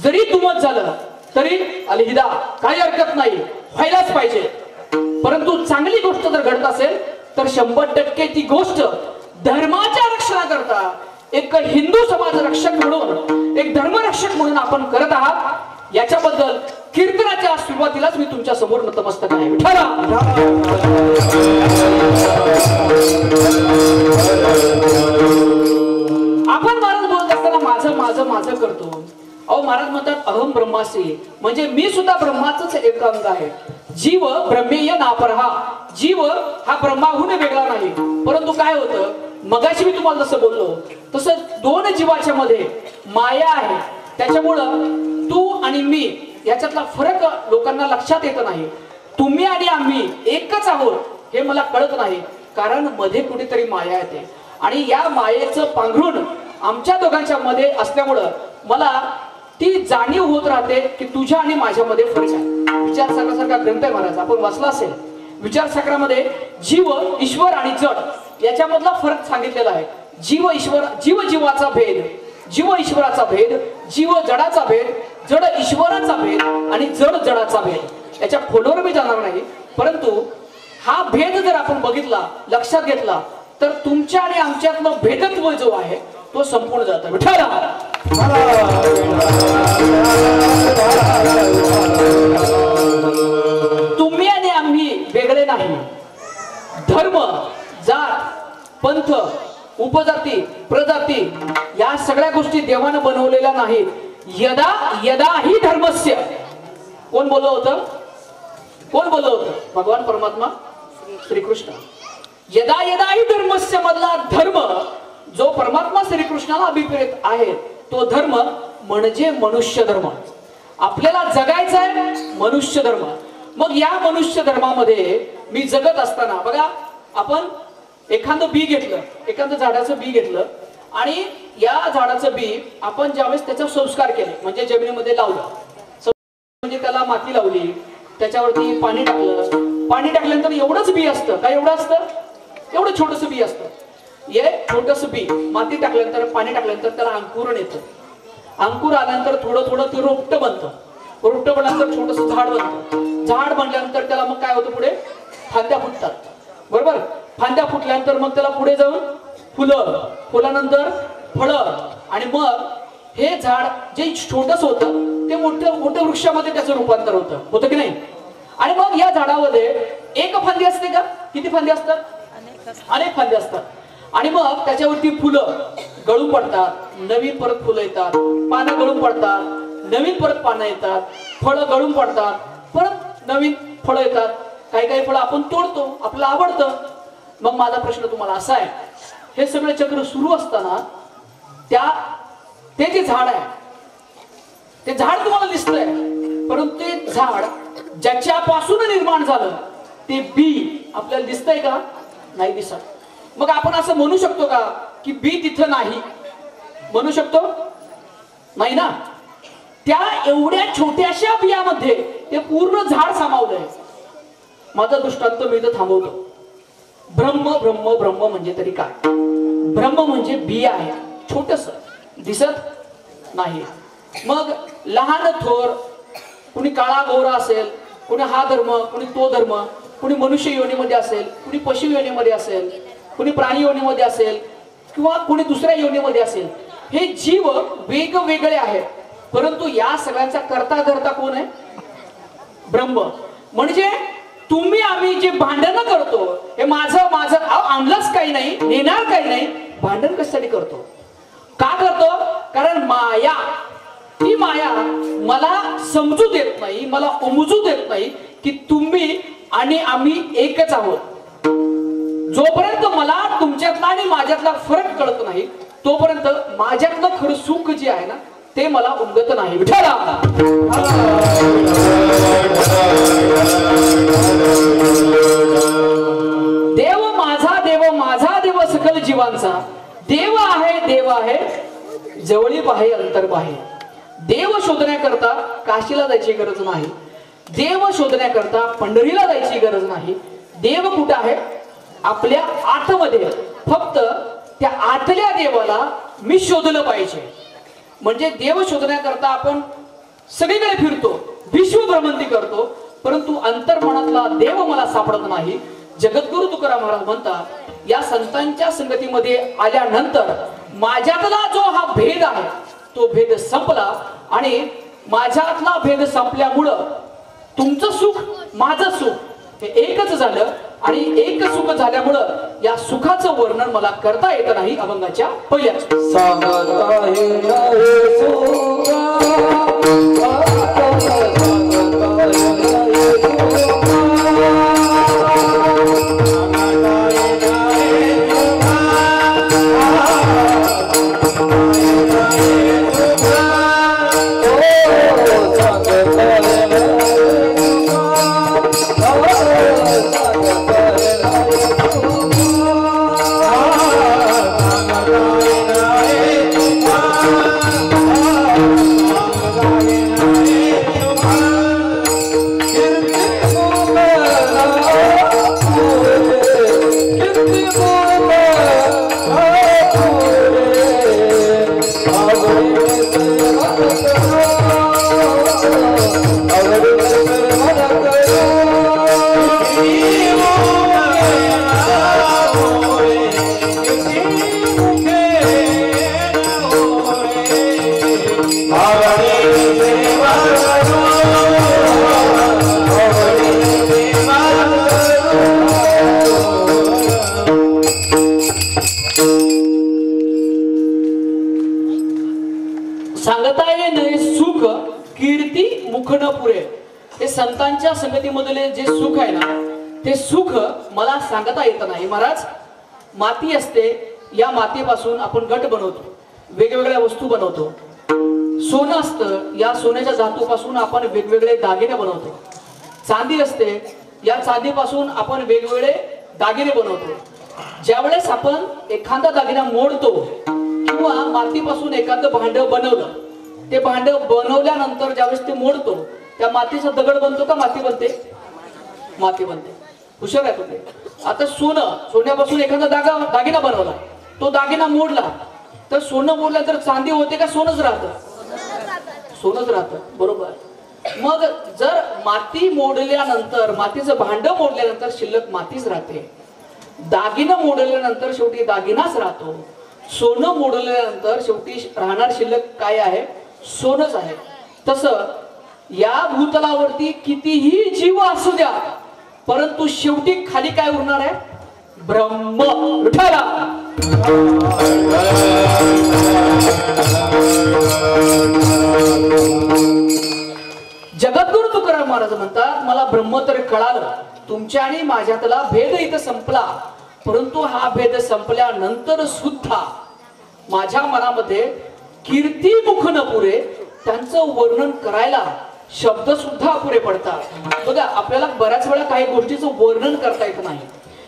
[SPEAKER 1] जरी दुमत झालं तरी अलहिदा, काही हरकत नाही, व्हायलाच पाहिजे. परंतु चांगली गोष्ट जर घडत असेल तर 100% ती गोष्ट धर्माच्या रक्षणाकरता एक हिंदू समाज रक्षक म्हणून, एक धर्मरक्षक म्हणून आपण करत आहात. याच्याबद्दल कीर्तनाच्या सुरुवातीलाच मी तुमच्या समोर नतमस्तक आहे. विठ्ठला आपण महाराज बोलत असताना माझं करतो. अहो महाराज म्हणतात अहम ब्रह्मासी, म्हणजे मी सुद्धा ब्रह्माचंच एक अंग आहे. जीव ब्रह्मेय नापरहा, जीव हा ब्रह्माहून वेगळा नाही. परंतु काय होतं, मगाशी मी तुम्हाला जसं बोललो तसं 2 जीवाच्या मध्ये माया आहे. त्याच्यामुळं तू आणि मी याच्यातला फरक लोकांना लक्षात येत नाही. तुम्ही आणि आम्ही एकच आहोत हे मला कळत नाही, कारण मध्ये कुठेतरी माया येते. आणि या मायेचं पांघरून आमच्या दोघांच्या मध्ये असल्यामुळं मला ती जाणीव होत राहते की तुझ्या आणि माझ्यामध्ये फरक आहे. विचारसागरासारखा ग्रंथ आहे महाराज, आपण वाचला असेल. विचारसागरामध्ये जीव, ईश्वर आणि जड याच्यामधला फरक सांगितलेला आहे. जीव ईश्वर, जीव जीवाचा भेद, जीव ईश्वराचा भेद, जीव जडाचा भेद, जड ईश्वराचा भेद आणि जड जडाचा भेद. याच्या खोलवर मी जाणार नाही, परंतु हा भेद जर आपण बघितला, लक्षात घेतला तर तुमच्या आणि आमच्यातलं भेदत्व जो आहे तो संपूर्ण जातं. विठ्ठला तुम्ही आणि आम्ही वेगळे नाही. धर्म, जात, पंथ, उपजाती, प्रजाती या सगळ्या गोष्टी देवानं बनवलेल्या नाहीत. यदा यदा ही धर्मस्य, कोण बोललं होतं? कोण बोललं होतं? भगवान परमात्मा श्रीकृष्ण. यदा यदा ही धर्मस्य मधला धर्म जो परमात्मा श्रीकृष्णाला अभिप्रेत आहे तो धर्म म्हणजे मनुष्य धर्म. आपल्याला जगायचा आहे मनुष्य धर्म. मग या मनुष्य धर्मामध्ये मी जगत असताना बघा, आपण एखादं बी घेतलं, एखादं झाडाचं बी घेतलं आणि या झाडाचं बी आपण ज्यावेळेस त्याचा संस्कार केले, म्हणजे जमिनीमध्ये लावलं, म्हणजे त्याला माती लावली, त्याच्यावरती पाणी टाकलं, पाणी टाकल्यानंतर एवढंच बी असतं. काय एवढं असतं? एवढं छोटस बी असतं. हे छोटस बी माती टाकल्यानंतर, पाणी टाकल्यानंतर त्याला अंकुरण येतं. अंकुर आल्यानंतर थोडं थोडं ते रोपटं बनतं. रोपटं बनल्यानंतर छोटस झाड बनतं. झाड बनल्यानंतर त्याला मग काय होतं? पुढे फांद्या फुटतात, बरोबर? फांद्या फुटल्यानंतर मग त्याला पुढे जाऊन फुलं, फुलानंतर फळं, आणि मग हे झाड जे छोटस होतं ते मोठं मोठ्या वृक्षामध्ये त्याचं रूपांतर होतं की नाही? आणि मग या झाडामध्ये एक फांदी असते का? किती फांदी असतात? अनेक फांदी असतात. आणि मग त्याच्यावरती फुलं गळून पडतात, नवीन परत फुलं येतात, पानं गळून पडतात, नवीन परत पानं येतात, फळं गळून पडतात, परत नवीन फळं येतात. काही काही फळं आपण तोडतो, आपल्याला आवडतं. मग माझा प्रश्न तुम्हाला असा आहे, हे सगळं चक्र सुरू असताना ते जे झाड आहे, ते झाड तुम्हाला दिसतंय, परंतु ते झाड ज्याच्यापासून निर्माण झालं ते बी आपल्याला दिसतंय का? नाही दिसत. मग आपण असं म्हणू शकतो का की बी तिथं नाही? म्हणू शकतो? नाही ना. त्या एवढ्या छोट्याशा बियामध्ये ते पूर्ण झाड सामावलंय. माझा दृष्टांत मी इथं थांबवतो. ब्रह्म ब्रह्म ब्रह्म म्हणजे तरी काय? ब्रह्म म्हणजे बी आहे, छोटस, दिसत नाही. मग लहान थोर, कुणी काळा गोरा असेल, कुणी हा धर्म, कुणी तो धर्म, कुणी मनुष्य योनीमध्ये असेल, कुणी पशु योनीमध्ये असेल, कुणी प्राणी योनीमध्ये असेल, किंवा कुणी दुसऱ्या योनीमध्ये असेल. हे जीव वेगवेगळे आहेत, परंतु या सगळ्यांचा करता धरता कोण आहे? ब्रह्म. म्हणजे तुम्ही आम्ही जे भांडण करतो, हे माझं माझं आणलंच काही नाही, नेणार काही नाही, भांडण कशासाठी करतो? का करतो? कारण माया, ती माया मला समजू देत नाही, मला उमजू देत नाही की तुम्ही आणि आम्ही एकच आहोत. जोपर्यंत मला तुमच्यातला आणि माझ्यातला फरक कळत नाही, तोपर्यंत माझ्यातलं खरं सुख जे आहे ना, ते मला उमगत नाही. विठ्ठला देव माझा देव सकल जीवांचा, देव आहे जवळीप आहे अंतर्भ आहे. देव शोधण्याकरता काशीला जायची गरज नाही, देव शोधण्याकरता पंढरीला जायची गरज नाही. देव कुठे आहे? आपल्या आतमध्ये. फक्त त्या आतल्या देवाला मी शोधलं पाहिजे. म्हणजे देव शोधण्याकरता आपण सगळीकडे फिरतो, विश्व भ्रमंती करतो, परंतु अंतर्मनातला देव मला सापडत नाही. जगद्गुरु तुकाराम महाराज म्हणतात, या संतांच्या संगतीमध्ये आल्यानंतर माझ्यातला जो हा भेद आहे तो भेद संपला, आणि माझ्यातला भेद संपल्यामुळं तुमचं सुख माझं सुख हे एकच झालं. आणि एक सुख झाल्यामुळं या सुखाचं वर्णन मला करता येत नाही. अभंगाच्या पहिल्याच संतांच्या संगतीमधले जे सुख आहे ना, ते सुख मला सांगता येत नाही. महाराज, माती असते, या मातीपासून आपण घट बनवतो, वेगवेगळ्या वस्तू बनवतो. सोनं असतं, या सोन्याच्या धातूपासून आपण वेगवेगळे दागिने बनवतो. चांदी असते, या चांदीपासून आपण वेगवेगळे दागिने बनवतो. ज्यावेळेस आपण एखादा दागिना मोडतो किंवा मातीपासून एखादं भांड बनवलं, ते भांड बनवल्यानंतर ज्यावेळेस ते मोडतो, त्या मातीचा दगड बनतो का माती बनते? माती बनते. हुशार आहे तुम्ही. आता सोन्यापासून एखादा दागिना बनवला, तो दागिना मोडला तर सोनं मोडल्यानंतर चांदी होते का सोनच राहतं? सोनच राहतं. बरोबर. मग जर माती मोडल्यानंतर, मातीचं भांड मोडल्यानंतर शिल्लक मातीच राहते. दागिनं मोडल्यानंतर शेवटी दागिनाच राहतो. सोनं मोडल्यानंतर शेवटी राहणार शिल्लक काय आहे? सोनच आहे. तसं या भूतलावरती कितीही जीव असू द्या, परंतु शेवटी खाली काय उरणार आहे? ब्रह्म. विठाला. जगद्गुरु तुकाराम महाराज म्हणतात, मला ब्रह्म तर कळालं, तुमच्या आणि माझ्यातला भेद इथं संपला, परंतु हा भेद संपल्यानंतर सुद्धा माझ्या मनामध्ये कीर्तिमुख न पुरे, त्यांचं वर्णन करायला शब्द सुद्धा अपुरे पडतात. बघा, आपल्याला बऱ्याच वेळा काही गोष्टीचं वर्णन करता येत नाही.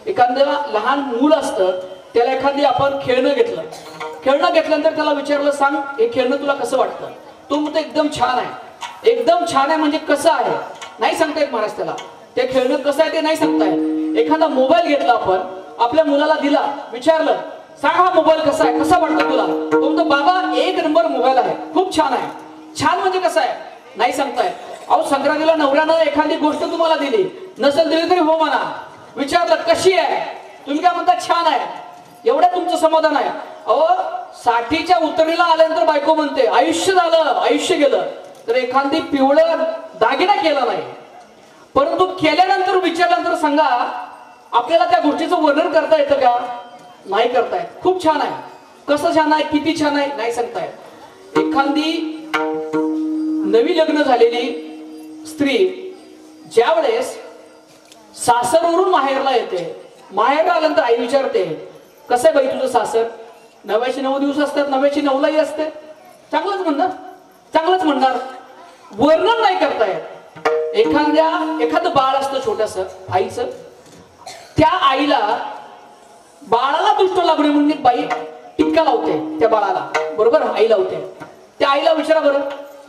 [SPEAKER 1] एखादं लहान मूल असतं, त्याला एखादी आपण खेळणं घेतल्यानंतर त्याला विचारलं, सांग हे खेळणं तुला कसं वाटतं? तो म्हणतो एकदम छान आहे. एकदम छान आहे म्हणजे कसं आहे? नाही सांगता येत महाराज त्याला. ते खेळणं कसं आहे ते नाही सांगता येत. एखादा मोबाईल घेतला आपण, आपल्या मुलाला दिला, विचारलं सांग हा मोबाईल कसा आहे, कसा वाटतो तुला? तो म्हणतो बाबा एक नंबर मोबाईल आहे, खूप छान आहे. छान म्हणजे कसं आहे? नाही सांगता येत. अहो, संक्रांतीला नवऱ्यानं एखादी गोष्ट तुम्हाला दिली, नसेल दिली तरी हो म्हणा. विचारलं कशी आहे, तुम्ही काय म्हणता? छान आहे. एवढं तुमचं समाधान आहे. अहो, 60च्या उतरणीला आल्यानंतर बायको म्हणते आयुष्य झालं, आयुष्य गेलं. तर एखादी पिवळं दागिना केला नाही, परंतु केल्यानंतर विचारल्यानंतर सांगा, आपल्याला त्या गोष्टीचं वर्णन करता येतं का? नाही करता येत. खूप छान आहे. कसं छान आहे, किती छान आहे, नाही सांगता येत. एखादी नवी लग्न झालेली स्त्री ज्या वेळेस सासरवरून माहेरला येते, माहेरला आल्यानंतर आई विचारते कसं आहे बाई तुझं सासर? 99 दिवस असतात, 99लाही असते. चांगलंच म्हणणार. वर्णन नाही करता येत. एखादं बाळ असतं छोटस आईचं, त्या आईला बाळाला दुष्ट लागणे म्हणून एक बाई टिक्का लावते त्या बाळाला. बरोबर, आई लावते. त्या आईला विचारा बरं,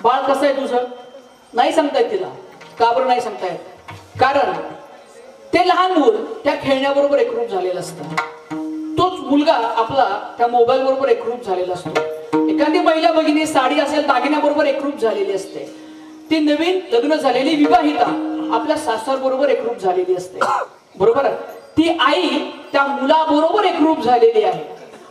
[SPEAKER 1] बाळ कसं आहे तुझं? नाही सांगता येत तिला. का बरं नाही सांगता येत? कारण ते लहान मूल त्या खेळण्याबरोबर एकरूप झालेलं असतं. तोच मुलगा आपला त्या मोबाईल बरोबर एकरूप झालेला असतो. एखादी महिला भगिनी साडी असेल दागिन्याबरोबर एकरूप झालेली असते. ती नवीन लग्न झालेली विवाहिता आपल्या सासर बरोबर एकरूप झालेली असते. बरोबर. ती आई त्या मुलाबरोबर एकरूप झालेली आहे.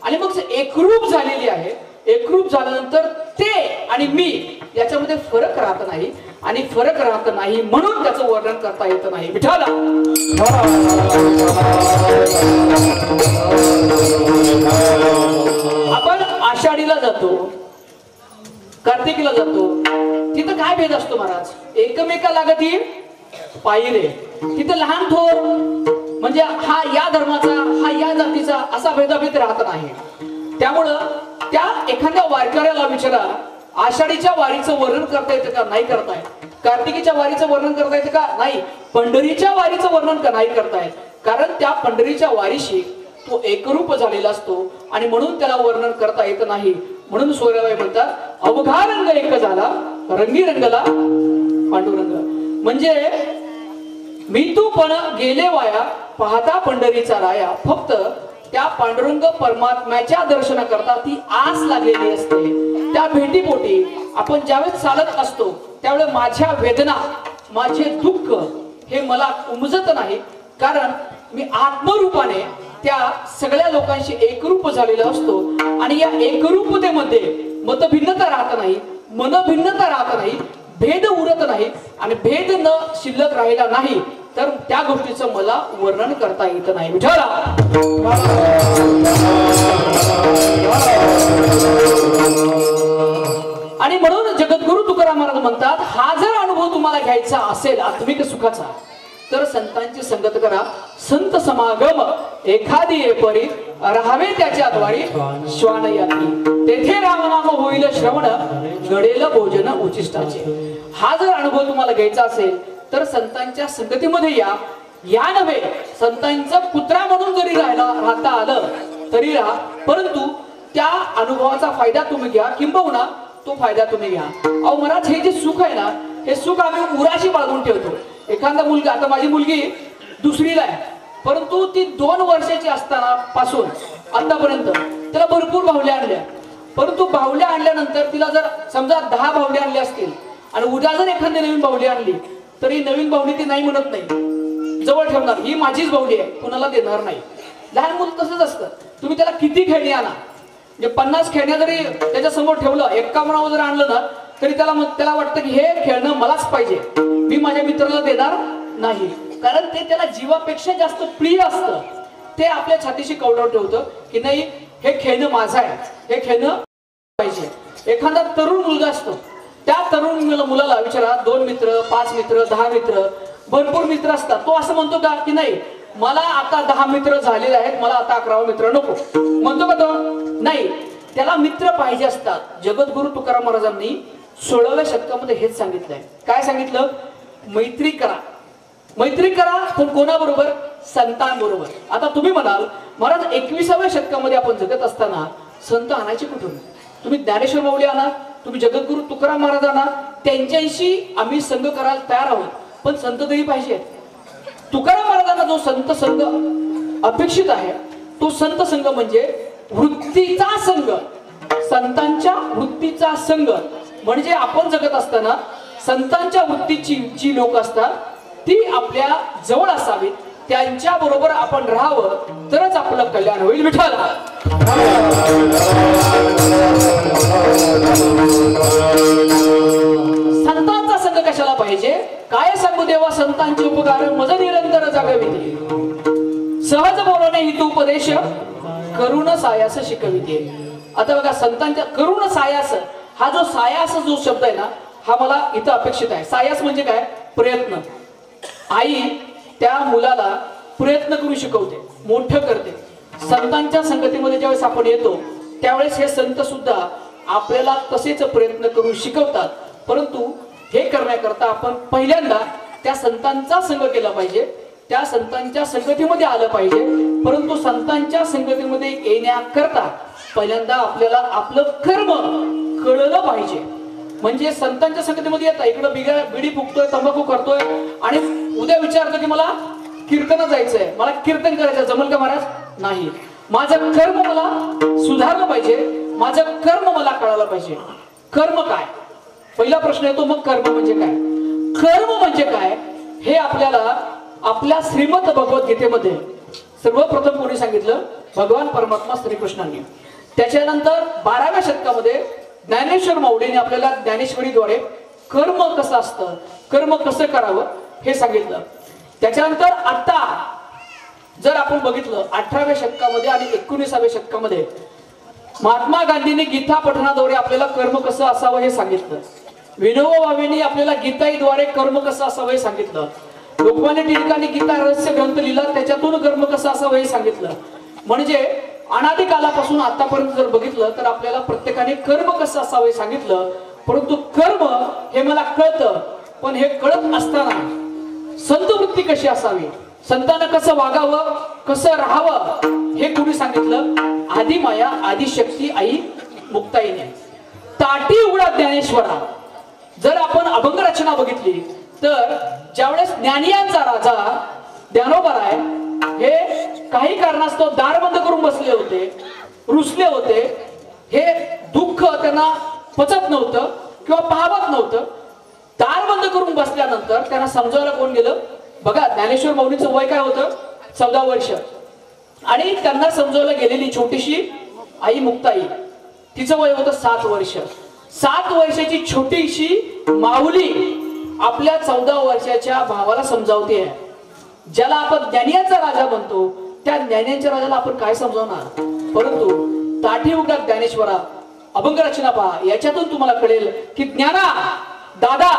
[SPEAKER 1] आणि मग एकरूप झालेली आहे, एकरूप झाल्यानंतर ते आणि मी याच्यामध्ये फरक राहत नाही. आणि फरक राहत नाही म्हणून त्याचं वर्णन करता येत नाही. विठाला. आपण आषाढीला जातो, कार्तिकीला जातो, तिथं काय भेद असतो महाराज? एकमेका लागती पायरे. तिथं लहान थोर म्हणजे हा या धर्माचा, हा या जातीचा असा भेदाभेद राहत नाही. त्यामुळं त्या एखाद्या वारकऱ्याला विचारा, आषाढीच्या वारीचं वर्णन करता येतं का? नाही करता येत. कार्तिकीच्या वारीचं वर्णन करता येतं का? नाही. पंढरीच्या वारीचं वर्णन का? नाही करता येत. कारण त्या पंढरीच्या वारीशी तो एकरूप झालेला असतो आणि म्हणून त्याला वर्णन करता येत नाही. म्हणून सोयराबाई म्हणतात, अवघा रंग एक झाला, रंगी रंगला पांडुरंग. म्हणजे मी तू पण गेले वाया, पाहता पंढरीचा राया. फक्त त्या पांडुरंग परमात्म्याच्या दर्शनाकरता ती आस लागलेली असते. त्या भेटीपोटी आपण ज्यावेळेस चालत असतो त्यावेळेस माझ्या वेदना, माझे दुःख हे मला उमजत नाही. कारण मी आत्मरूपाने त्या सगळ्या लोकांशी एकरूप झालेला असतो. आणि या एकरूपतेमध्ये मतभिन्नता राहत नाही, मनभिन्नता राहत नाही, भेद उरत नाही. आणि भेद न शिल्लक राहिला नाही तर त्या गोष्टीचं मला वर्णन करता येत नाही. विचारा. आणि म्हणून जगद्गुरु तुकाराम महाराज म्हणतात, हा जर अनुभव तुम्हाला घ्यायचा असेल आत्मिक सुखाचा, तर संतांची संगत करा. संत समागम एखादी परी राहावे त्याच्या द्वारी श्वान यात्री. तेथे रामनाम होईल श्रवण, घडेल भोजन उचिष्टाचे. हा जर अनुभव तुम्हाला घ्यायचा असेल तर संतांच्या संगतीमध्ये या नव्हे, संतांचा पुत्रा म्हणून जरी राहता आलं तरी राहा, परंतु त्या अनुभवाचा फायदा तुम्ही घ्या, किंबहुना तो फायदा तुम्ही घ्या. अहो महाराज, हे जे सुख आहे ना, हे सुख आम्ही उराशी बाळगून ठेवतो. एखादा मुलगा, आता माझी मुलगी दुसरीला आहे, परंतु ती 2 वर्षाची असताना पासून आतापर्यंत त्याला भरपूर बाहुल्या आणल्या, परंतु बाहुल्या आणल्यानंतर तिला जर समजा 10 बाहुल्या आणल्या असतील आणि उद्या जर एखादी नवीन बाहुली आणली तरी नवीन बाहुली ती नाही म्हणत नाही, जवळ ठेवणार, ही माझीच बाहुली आहे, कुणाला देणार नाही. लहान मुलं तसंच असतं. तुम्ही त्याला किती खेळणी आणा, म्हणजे 50 खेळण्या जरी त्याच्या समोर ठेवलं, 51 जर आणलं ना, तरी त्याला वाटतं की हे खेळणं मलाच पाहिजे, मी माझ्या मित्राला देणार नाही. कारण ते त्याला जीवापेक्षा जास्त प्रिय असतं. ते आपल्या छातीशी कवडा ठेवतं की नाही, हे खेळणं माझं आहे, हे खेळणं पाहिजे. एखादा तरुण मुलगा असतो, त्या तरुण मुलाला विचारा, 2 मित्र, 5 मित्र, 10 मित्र, भरपूर मित्र असतात. तो असं म्हणतो का की नाही, मला आता 10 मित्र झालेले आहेत, मला आता 11वा मित्र नको, म्हणतो का तो? नाही, त्याला मित्र पाहिजे असतात. जगद्गुरु तुकाराम महाराजांनी 16व्या शतकामध्ये हेच सांगितलंय. काय सांगितलं? मैत्री करा. मैत्री करा पण कोणाबरोबर? संतांबरोबर. आता तुम्ही म्हणाल महाराज 21व्या शतकामध्ये आपण जगत असताना संत आणायचे कुठून? तुम्ही ज्ञानेश्वर माऊली आणा, तुम्ही जगद्गुरु तुकाराम महाराज आणा, त्यांच्याशी आम्ही संग करायला तयार आहोत, पण संत तरी पाहिजे. तुकाराम महाराजांना जो संत संघ अपेक्षित आहे, तो संत संघ म्हणजे वृत्तीचा संघ, संतांच्या वृत्तीचा संघ. म्हणजे आपण जगत असताना संतांच्या वृत्तीची जी लोक असतात ती आपल्या जवळ असावीत, त्यांच्या बरोबर आपण राहावं, तरच आपलं कल्याण होईल. विठ्ठल. संतांचा संघ कशाला पाहिजे? काय सांगू देवा संतांचे उपकार, मज निरंतर जागविते, सहज बोलणे हितू उपदेश, करुण सायास शिकविते. आता बघा, संतांच्या करुण सायास, हा जो सायास जो शब्द आहे ना, हा मला इथं अपेक्षित आहे. सायास म्हणजे काय? प्रयत्न. आई त्या मुलाला प्रयत्न करून शिकवते, मोठं करते. संतांच्या संगतीमध्ये ज्यावेळेस आपण येतो त्यावेळेस हे संत सुद्धा आपल्याला तसेच प्रयत्न करून शिकवतात. परंतु हे करण्याकरता आपण पहिल्यांदा त्या संतांचा संग केला पाहिजे, त्या संतांच्या संगतीमध्ये आलं पाहिजे. परंतु संतांच्या संगतीमध्ये येण्याकरता पहिल्यांदा आपल्याला आपलं कर्म कळलं पाहिजे. म्हणजे संतांच्या संगतीमध्ये येता इकडं बिडी फुकतोय, तंबाखू करतोय आणि उद्या विचारतो की मला कीर्तन जायचंय, मला कीर्तन करायचं, जमल का महाराज? नाही. माझं कर्म मला सुधारलं पाहिजे, माझं कर्म मला कळायला पाहिजे. कर्म काय? पहिला प्रश्न येतो. मग कर्म म्हणजे काय? कर्म म्हणजे काय हे आपल्याला आपल्या श्रीमद भगवद्गीतेमध्ये सर्वप्रथम कोणी सांगितलं? भगवान परमात्मा श्रीकृष्णांनी. त्याच्यानंतर 12व्या शतकामध्ये ज्ञानेश्वर माऊलीने आपल्याला ज्ञानेश्वरीद्वारे कर्म कसं असतं, कर्म कसं करावं हे सांगितलं. त्याच्यानंतर आता जर आपण बघितलं 18व्या शतकामध्ये आणि 19व्या शतकामध्ये महात्मा गांधींनी गीता पठणाद्वारे आपल्याला कर्म कसं असावं हे सांगितलं. विनोबा भावेंनी आपल्याला गीताईद्वारे कर्म कसं असावं हे सांगितलं. लोकमान्य टिळकांनी गीता रहस्य ग्रंथ लिहिला, त्याच्यातून कर्म कसं असावं हे सांगितलं. म्हणजे अनादी कालापासून आतापर्यंत जर बघितलं तर आपल्याला प्रत्येकाने कर्म कसं असावं हे सांगितलं. परंतु कर्म हे मला कळतं, पण हे कळत असताना संत वृत्ती कशी असावी, संतांना कसं वागावं, कसं राहावं हे कोणी सांगितलं? आदिमाया आदिशक्ती आई मुक्ताईने. ताटी उघडा ज्ञानेश्वरा. जर आपण अभंग रचना बघितली तर ज्यावेळेस ज्ञानियांचा राजा ज्ञानोबराय हे काही कारणास्तव दार बंद करून बसले होते, रुसले होते, हे दुःख त्यांना पचत नव्हतं किंवा पाहवत नव्हतं. दार बंद करून बसल्यानंतर त्यांना समजावलं कोण गेलं? बघा, ज्ञानेश्वर माऊलींचं वय काय होतं? 14 वर्ष. आणि त्यांना समजावलं गेलेली छोटीशी आई मुक्ताई, तिचं वय होतं 7 वर्ष. 7 वर्षाची छोटीशी माऊली आपल्या 14 वर्षाच्या भावाला समजावते. ज्याला आपण ज्ञानियांचा राजा म्हणतो त्या ज्ञानियांच्या राजाला आपण काय समजावणार? परंतु ताठी उघडा ज्ञानेश्वरा अभंग रचना पहा, याच्यातून तुम्हाला कळेल की ज्ञाना दादा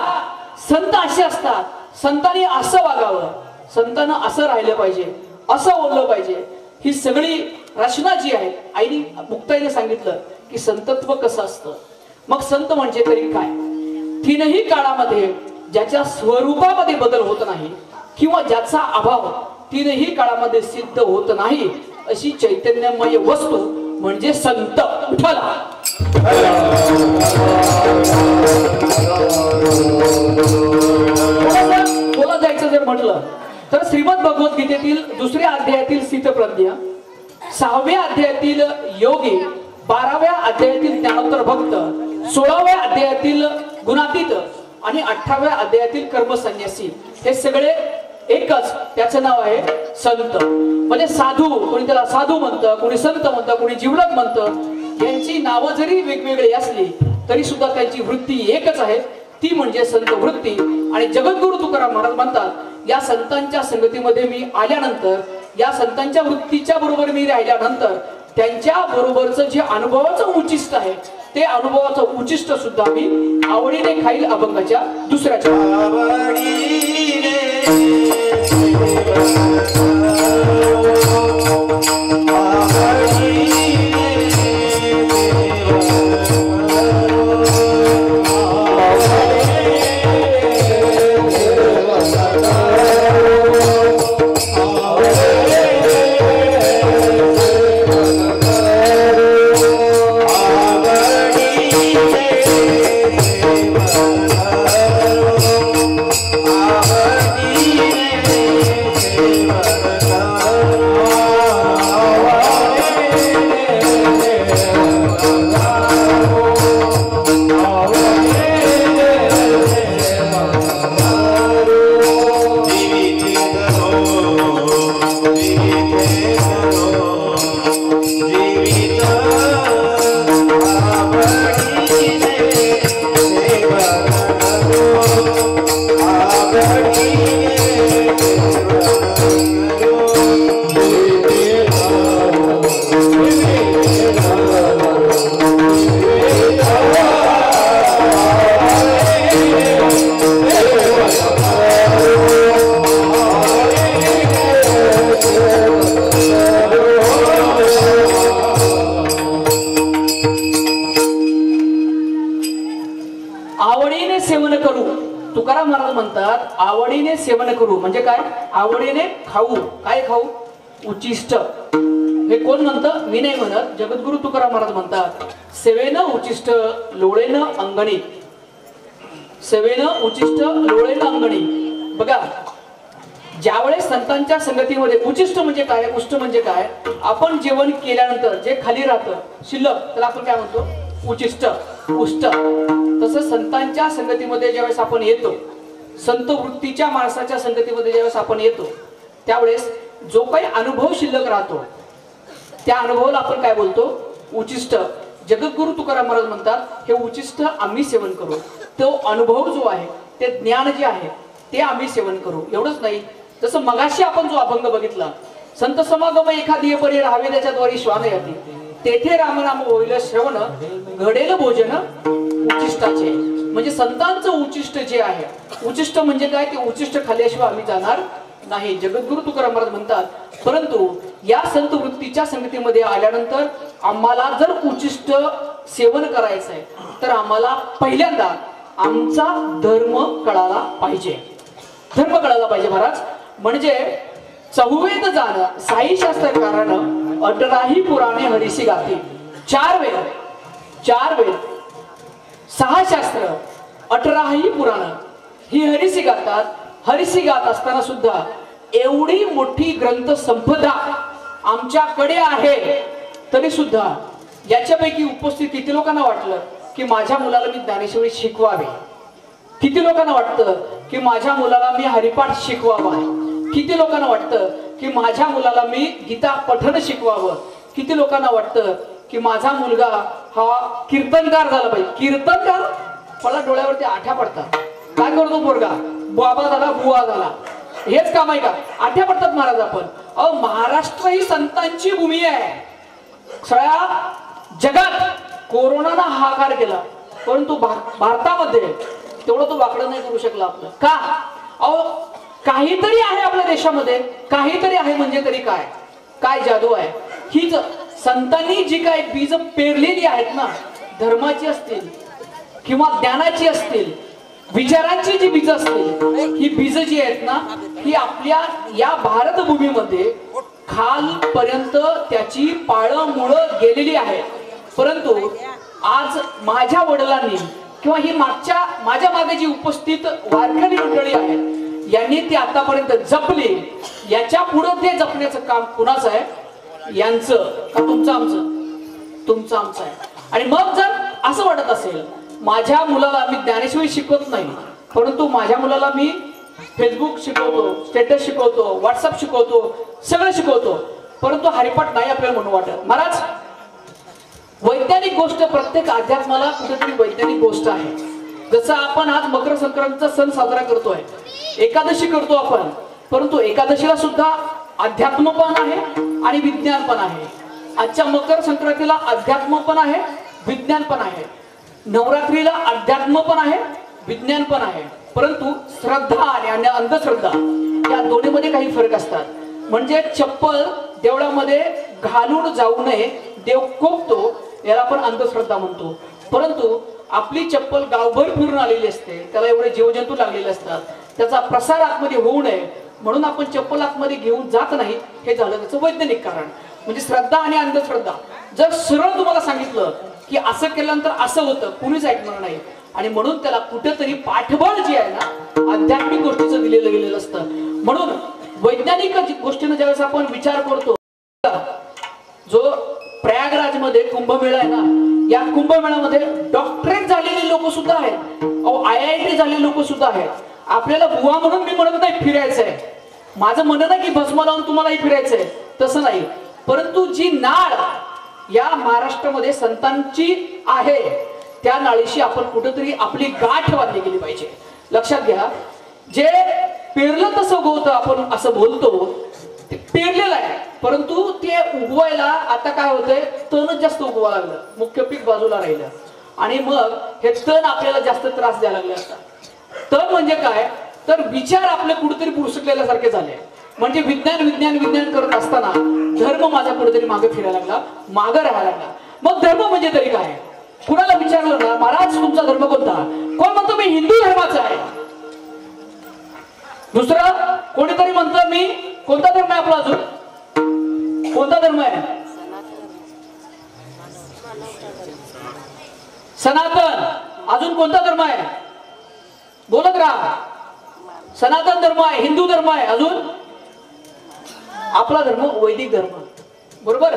[SPEAKER 1] संत असे असतात, संतांनी असं वागावं, संतांना असं राहिलं पाहिजे, असं बोललं पाहिजे. ही सगळी रचना जी आहे आईने मुक्ताईने सांगितलं की संतत्व कसं असतं. मग संत म्हणजे तरी काय? 3ही काळामध्ये ज्याच्या स्वरूपामध्ये बदल होत नाही किंवा ज्याचा अभाव तीनही काळामध्ये सिद्ध होत नाही अशी चैतन्यमय वस्तू म्हणजे संत विठ्ठल. बोला जायचं जर म्हटलं तर श्रीमद भगवद्गीतेतील 2ऱ्या अध्यायातील स्थितप्रज्ञ, 6व्या अध्यायातील योगी, 12व्या अध्यायातील ज्ञानोत्तर भक्त, 16व्या अध्यायातील गुणातीत आणि 18व्या अध्यायातील कर्मसन्यासी हे सगळे एकच, त्याचं नाव आहे संत. म्हणजे साधू, कोणी त्याला साधू म्हणतं, कोणी संत म्हणतं, कोणी जीवलग म्हणतं. यांची नावं जरी वेगवेगळी असली तरी सुद्धा त्यांची वृत्ती एकच आहे, ती म्हणजे संत वृत्ती. आणि जगद्गुरु तुकाराम महाराज म्हणतात या संतांच्या संगतीमध्ये मी आल्यानंतर, या संतांच्या वृत्तीच्या बरोबर मी राहिल्यानंतर त्यांच्या बरोबरचं जे अनुभवाचं उचिष्ट आहे ते अनुभवाचं उचिष्ट सुद्धा मी आवडीने खाईल अभंगाच्या दुसऱ्याच्या. आवडीने सेवन करू. तुकाराम महाराज म्हणतात आवडीने सेवन करू म्हणजे काय? आवडीने खाऊ. काय खाऊ? उचिष्ट. हे कोण म्हणतं? मी नाही म्हणत, जगद्गुरु तुकाराम महाराज म्हणतात सेवेनं उचिष्ट लोळेनं अंगणी. सेवेनं उचिष्ट लोळेनं अंगणी. बघा, ज्यावेळेस संतांच्या संगतीमध्ये उचिष्ट म्हणजे काय, उष्ट म्हणजे काय? आपण जेवण केल्यानंतर जे खाली राहतं शिल्लक त्याला आपण काय म्हणतो? उचिष्ट, उष्ट. तसं संतांच्या संगतीमध्ये ज्यावेळेस आपण येतो, संत वृत्तीच्या माणसाच्या संगतीमध्ये ज्यावेळेस आपण येतो त्यावेळेस जो काही अनुभव शिल्लक राहतो त्या अनुभवाला आपण काय बोलतो? उचिष्ट. जगद्गुरु तुकाराम महाराज म्हणतात हे उचिष्ट आम्ही सेवन करू. तो अनुभव जो आहे, ते ज्ञान जे आहे ते आम्ही सेवन करू. एवढंच नाही, जसं मगाशी आपण जो अभंग बघितला, संत समागम एखादी परी राहावे त्याच्याद्वारे श्वान याती, तेथे रामनाम होईल श्रवण, घडेल भोजन उचिष्टाचे. म्हणजे संतांचं उचिष्ट जे आहे, उचिष्ट म्हणजे काय? ते उचिष्ट खाल्ल्याशिवाय आम्ही जाणार नाही. जगद्गुरु तुकाराम महाराज म्हणतात परंतु या संत वृत्तीच्या संगतीमध्ये आल्यानंतर आम्हाला जर उचिष्ट सेवन करायचं आहे तर आम्हाला पहिल्यांदा आमचा धर्म कळाला पाहिजे. धर्म कळाला पाहिजे महाराज. म्हणजे चहुवेद जाण साई शास्त्र कारण 18 पुराणे हरिसी गाती. 4 वेद, 6 शास्त्र, 18 पुराण ही हरिसी गातात. हरिसी गात असताना सुद्धा एवढी मोठी ग्रंथ संपदा आमच्याकडे आहे तरी सुद्धा याच्यापैकी उपस्थित किती लोकांना वाटलं की माझ्या मुलाला मी ज्ञानेश्वरी शिकवावे? किती लोकांना वाटतं की माझ्या मुलाला मी हरिपाठ शिकवावा? किती लोकांना वाटतं की माझ्या मुलाला मी गीता पठण शिकवावं? किती लोकांना वाटतं की माझा मुलगा हा कीर्तनकार झाला पाहिजे? कीर्तनकार? मला डोळ्यावरती आठ्या पडतात. काय करतो पोरगा? बाबा झाला, बुवा झाला, हेच काम आहे का? आठ्या पडतात महाराज आपण. अहो, महाराष्ट्र ही संतांची भूमी आहे. सगळ्या जगात कोरोनानं हाहाकार केला परंतु भारतामध्ये तेवढं तो वाकडं नाही करू शकला आपलं. का? अहो, काहीतरी आहे आपल्या देशामध्ये, काहीतरी आहे. म्हणजे तरी काय? काय जादू आहे? हीच संतांनी जी काय बीज पेरलेली आहेत ना, धर्माची असतील किंवा ज्ञानाची असतील विचारांची जी बीज असते, ही बीज जी आहेत ना, ही आपल्या या भारत भूमीमध्ये खालपर्यंत त्याची पाळंमुळं गेलेली आहे. परंतु आज माझ्या वडिलांनी किंवा ही माझ्या मागे जी उपस्थित वारकरी मंडळी आहेत, यांनी ती आतापर्यंत जपली. याच्या पुढे ते जपण्याचं काम कुणाचं आहे? यांचं का तुमचं? आमचं. तुमचं आमचं आहे. आणि मग जर असं वाटत असेल माझ्या मुलाला मी ज्ञानेश्वरी शिकवत नाही, परंतु माझ्या मुलाला मी फेसबुक शिकवतो, स्टेटस शिकवतो, व्हॉट्सअप शिकवतो, सगळं शिकवतो, परंतु हरिपाठ नाही आपल्याला म्हणून वाटत. महाराज, वैज्ञानिक गोष्ट, प्रत्येक अध्यात्माला कुठेतरी वैज्ञानिक गोष्ट आहे. जसं आपण आज मकर संक्रांतीचा सण साजरा करतोय, एकादशी करतो आपण, परंतु एकादशीला सुद्धा अध्यात्म पण आहे आणि विज्ञान पण आहे. आजच्या मकर संक्रांतीला अध्यात्म पण आहे, विज्ञान पण आहे. नवरात्रीला अध्यात्म पण आहे, विज्ञान पण आहे. परंतु श्रद्धा आणि अंधश्रद्धा या दोन्हीमध्ये काही फरक असतात. म्हणजे चप्पल देवळामध्ये घालून जाऊ नये, देव कोपतो, याला आपण अंधश्रद्धा म्हणतो. परंतु आपली चप्पल गावभर फिरून आलेली असते, त्याला एवढे जीवजंतू लागलेले असतात, त्याचा प्रसार आतमध्ये होऊ नये म्हणून आपण चप्पल आतमध्ये घेऊन जात नाही. हे झालं त्याचं वैज्ञानिक कारण. म्हणजे श्रद्धा आणि अंधश्रद्धा. जर सरळ तुम्हाला सांगितलं की असं केल्यानंतर असं होतं, कुणीच ऐकणार नाही. आणि म्हणून त्याला कुठेतरी पाठबळ जे आहे ना, आध्यात्मिक गोष्टीचं दिलेलं गेलेलं असतं. म्हणून वैज्ञानिक गोष्टीनं ज्यावेळेस आपण विचार करतो, जो प्रयागराज मध्ये कुंभमेळा आहे ना, या कुंभमेळ्यामध्ये डॉक्टरेट झालेले लोक सुद्धा आहेत, IIT झालेले लोक सुद्धा आहेत. आपल्याला बुवा म्हणून मी म्हणत नाही फिरायचंय, माझं म्हणणं नाही की भस्म लावून तुम्हालाही फिरायचंय, तसं नाही. परंतु जी नाळ या महाराष्ट्रामध्ये संतांची आहे, त्या नाळीशी आपण कुठेतरी आपली गाठ बांधली गेली पाहिजे. लक्षात घ्या, जे पेरलं तसं उगवतं आपण असं बोलतो, ते पेरलेलं आहे, परंतु ते उगवायला आता काय होतंय, तणच जास्त उगवा लागलं, मुख्य पीक बाजूला राहिलं, आणि मग हे तण आपल्याला जास्त त्रास द्यायला लागले असतात. तण म्हणजे काय, तर विचार आपले कुठेतरी पुरसकलेल्यासारखे झाले. म्हणजे विज्ञान विज्ञान विज्ञान करत असताना धर्म माझा कुठेतरी मागे फिरायला लागला, मागे राहायला लागला. मग धर्म म्हणजे तरी काय? कुणाला विचारलं ना, महाराज तुमचा धर्म कोणता? कोण म्हणतो मी हिंदू धर्माचा आहे, दुसरं कोणीतरी म्हणतं मी, कोणता धर्म आहे आपला, अजून कोणता धर्म आहे? सनातन. अजून कोणता धर्म आहे? बोलत राहा. सनातन धर्म आहे, हिंदू धर्म आहे, अजून आपला धर्म वैदिक धर्म. बरोबर,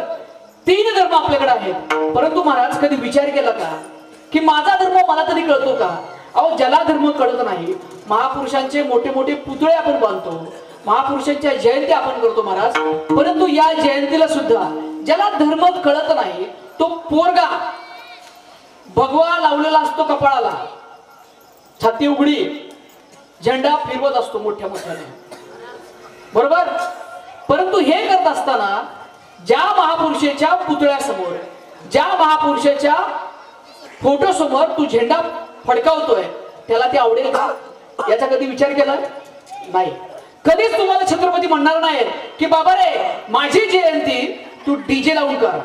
[SPEAKER 1] 3 धर्म आपल्याकडे आहेत. परंतु महाराज कधी विचार केला का की माझा धर्म मला तरी कळतो का? अहो, ज्याला धर्म कळत नाही, महापुरुषांचे मोठे मोठे पुतळे आपण बांधतो, महापुरुषांच्या जयंती आपण करतो महाराज, परंतु या जयंतीला सुद्धा ज्याला धर्म कळत नाही, तो पोरगा भगवा लावलेला असतो कपाळाला, छाती उघडी, झेंडा फिरवत असतो मोठ्या मोठ्याने, बरोबर. परंतु हे करत असताना ज्या महापुरुषाच्या पुतळ्यासमोर, ज्या महापुरुषाच्या फोटो समोर तू झेंडा फडकावतोय, त्याला ते आवडेल का? याचा कधी विचार केला नाही. कधीच तुम्हाला छत्रपती म्हणणार नाही की बाबा रे माझी जयंती तू डीजे लावून कर.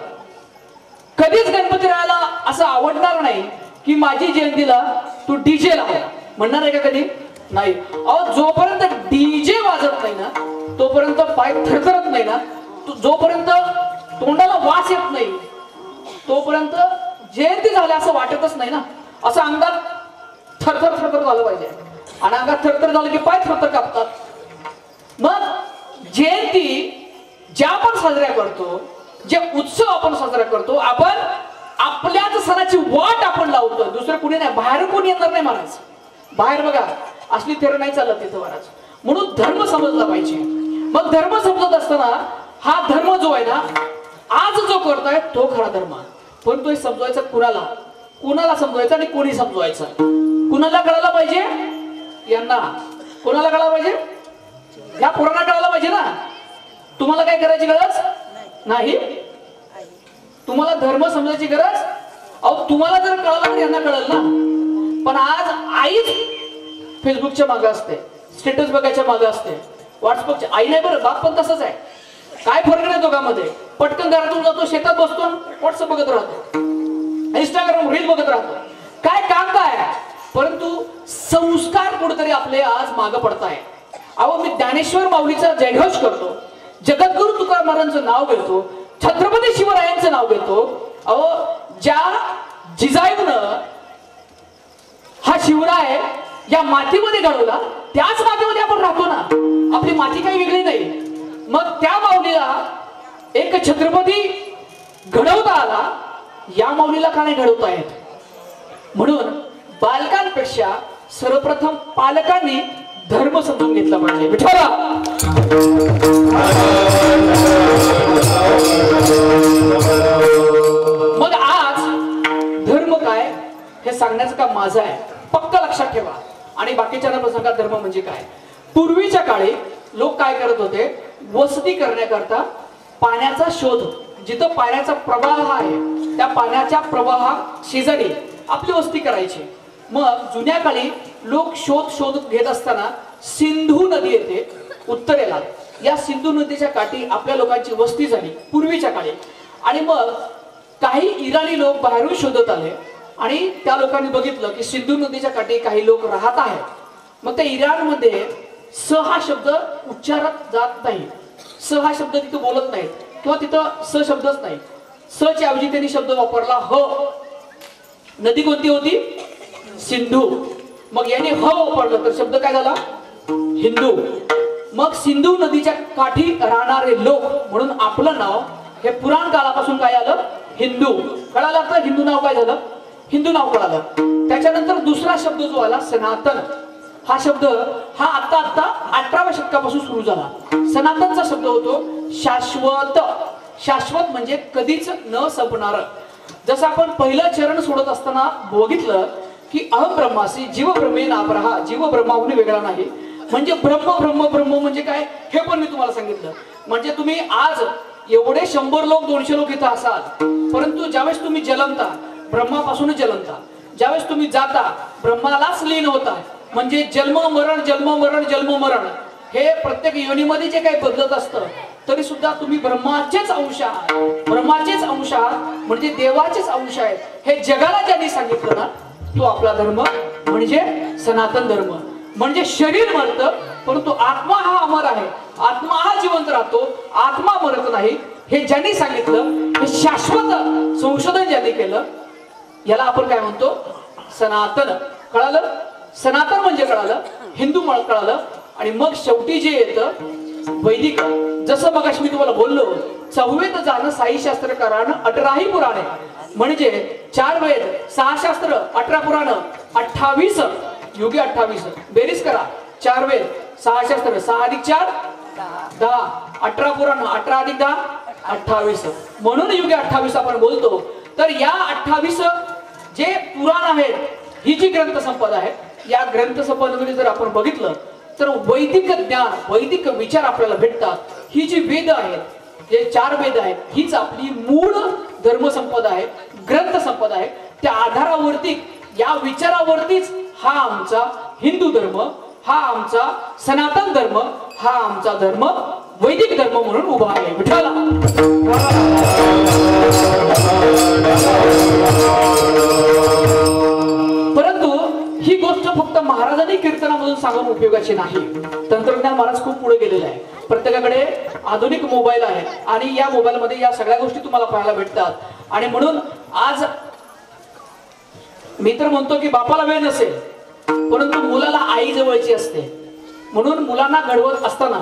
[SPEAKER 1] कधीच गणपती रायाला असं आवडणार नाही की माझी जयंतीला तू डीजे लाव, म्हणणार आहे का? कधी नाही. अहो, जोपर्यंत डीजे वाजत नाही ना, तोपर्यंत पाय थरथरत नाही ना, जोपर्यंत तोंडाला वास येत नाही, तोपर्यंत जयंती झाली असं वाटतच नाही ना. असं अंगात थरथर थरथर झालं पाहिजे, आणि अंगात थरथर झालं की पाय थरथर कापतात. मग जयंती ज्या आपण साजऱ्या करतो, जे उत्सव आपण साजरा करतो, आपण आपल्याच सणाची वाट आपण लावतो, दुसरं कुणी नाही, बाहेर कोणी येणार नाही महाराज. बाहेर बघा असली थेर नाही चालत तिथं महाराज. म्हणून धर्म समजला पाहिजे. मग धर्म समजत असताना हा धर्म जो आहे ना, आज जो करतोय तो खरा धर्म. पण तो समजवायचा कुणाला, कुणाला समजवायचा आणि कोणी समजवायचा, कुणाला कळायला पाहिजे? यांना. कोणाला कळायला पाहिजे? या पोरांना कळायला पाहिजे ना. तुम्हाला काय करायची गरज नाही, तुम्हाला धर्म समजायची गरज. अहो, तुम्हाला जर कळालं तर यांना कळलं ना. पण आज आईच फेसबुकच्या मागे असते, स्टेटस बघायच्या मागे असते, व्हॉट्सअपच्या. आई नाही बरं, बाप पण तसंच आहे. काय फरक नाही दोघांमध्ये. पटकन घरातून जातो, शेतात बसतो, व्हॉट्सअप बघत राहतो, इंस्टाग्राम रील बघत राहतो. काय काम काय? परंतु संस्कार कुठेतरी आपले आज मागं पडताय. अहो, मी ज्ञानेश्वर माऊलीचा जयघोष करतो, जगद्गुरु तुकाराम महाराजांचं नाव घेतो, छत्रपती शिवरायांचं नाव घेतो. अहो, ज्या जिजाऊनं हा शिवराय या मातीमध्ये घडवला, त्याच मातीमध्ये आपण राहतो ना. आपली माती काही वेगळी नाही. मग त्या माऊलीला एक छत्रपती घडवता आला, या माऊलीला का नाही घडवता येत? म्हणून बालकांपेक्षा सर्वप्रथम पालकांनी धर्म समजून घेतला पाहिजे. विठ्ठला, मग आज धर्म काय हे सांगण्याचं काम माझं आहे. पक्क लक्षात ठेवा. आणि बाकीच्या प्रसंगात धर्म म्हणजे काय. पूर्वीच्या काळी लोक काय करत होते, वसती करण्याकरता पाण्याचा शोध, जिथं पाण्याचा प्रवाह आहे त्या पाण्याच्या प्रवाहा शेजारी आपली वस्ती करायची. मग जुन्या काळी लोक शोध घेत असताना सिंधू नदी येते उत्तरेला. या सिंधू नदीच्या काठी आपल्या लोकांची वस्ती झाली पूर्वीच्या काळी. आणि मग काही इराणी लोक बाहेरून शोधत आले आणि त्या लोकांनी बघितलं की सिंधू नदीच्या काठी काही लोक राहत आहेत. मग त्या इराणमध्ये स हा शब्द उच्चारत जात नाही. स हा शब्द तिथं बोलत नाहीत किंवा तिथं स शब्दच नाही. स च्या ऐवजी त्यांनी शब्द वापरला ह. नदी कोणती होती? सिंधू. मग याने ह वापरलं तर शब्द काय झाला? हिंदू. मग सिंधू नदीच्या काठी राहणारे लोक म्हणून आपलं नाव हे पुराण काळापासून काय आलं? हिंदू. कळालं आता हिंदू नाव काय झालं? हिंदू नाव कळालं. त्याच्यानंतर दुसरा शब्द जो आला सनातन. हा शब्द हा आता 18व्या शतकापासून सुरू झाला. सनातनचा शब्द होतो शाश्वत. शाश्वत म्हणजे कधीच न संपणार. जसं आपण पहिलं चरण सोडत असताना बघितलं की अहम ब्रह्मासी जीव ब्रह्मे नापरहा. जीव ब्रह्माहून वेगळा नाही. म्हणजे ब्रह्म ब्रह्म ब्रह्म म्हणजे काय हे पण मी तुम्हाला सांगितलं. म्हणजे तुम्ही आज एवढे 100 लोक 200 लोक इथं असाल, परंतु ज्यावेळेस तुम्ही जन्मता ब्रह्मापासूनच जन्मता. ज्यावेळेस तुम्ही जाता ब्रह्मालाच लीन होता. म्हणजे जन्म मरण जन्म मरण जन्म मरण हे प्रत्येक योनीमध्ये जे काही बदलत असतं तरी सुद्धा तुम्ही ब्रह्माचेच अंश आहात. ब्रह्माचेच अंश आहात म्हणजे देवाचेच अंश आहेत. हे जगाला ज्यांनी सांगितलं ना, तो आपला धर्म म्हणजे सनातन धर्म. म्हणजे शरीर मरतं परंतु आत्मा हा अमर आहे. आत्मा हा जिवंत राहतो. आत्मा मरत नाही. हे ज्यांनी सांगितलं, हे शाश्वत संशोधन ज्यांनी केलं, याला आपण काय म्हणतो? सनातन. कळालं? सनातन म्हणजे कळालं, हिंदू कळालं. आणि मग शेवटी जे येतं वैदिक. जसं मगाशी मी तुम्हाला बोललो, 4वेद जाणं साई शास्त्रकारानं 18ही पुराणे. म्हणजे 4 वेद 6 शास्त्र 18 पुराण 28 युगे 28. बेरीज करा. 4 वेद 6 शास्त्र 6 अधिक 4 10. 18 पुराण 18 अधिक 10 28. म्हणून युगे 28 आपण बोलतो. तर या 28 जे पुराण आहेत, ही जी ग्रंथ संपदा आहे, या ग्रंथ संपदेमध्ये जर आपण बघितलं तर वैदिक ज्ञान, वैदिक विचार आपल्याला भेटतात. ही जी वेद आहेत, जे 4 वेद आहेत, हीच आपली मूळ धर्मसंपदा आहे, ग्रंथ संपदा आहे. त्या आधारावरती, या विचारावरतीच हा आमचा हिंदू धर्म, हा आमचा सनातन धर्म, हा आमचा धर्म वैदिक धर्म म्हणून उभा आहे. विठ्ठला. परंतु ही गोष्ट फक्त महाराजांनी कीर्तनामधून सांगून उपयोगाची नाही. तंत्रज्ञान महाराज खूप पुढे गेलेलं आहे. प्रत्येकाकडे आधुनिक मोबाईल आहे आणि या मोबाईलमध्ये या सगळ्या गोष्टी तुम्हाला पाहायला भेटतात. आणि म्हणून आज मी तर म्हणतो की बापाला वेळ नसेल परंतु मुलाला आई जवळची असते. म्हणून मुलांना घडवत असताना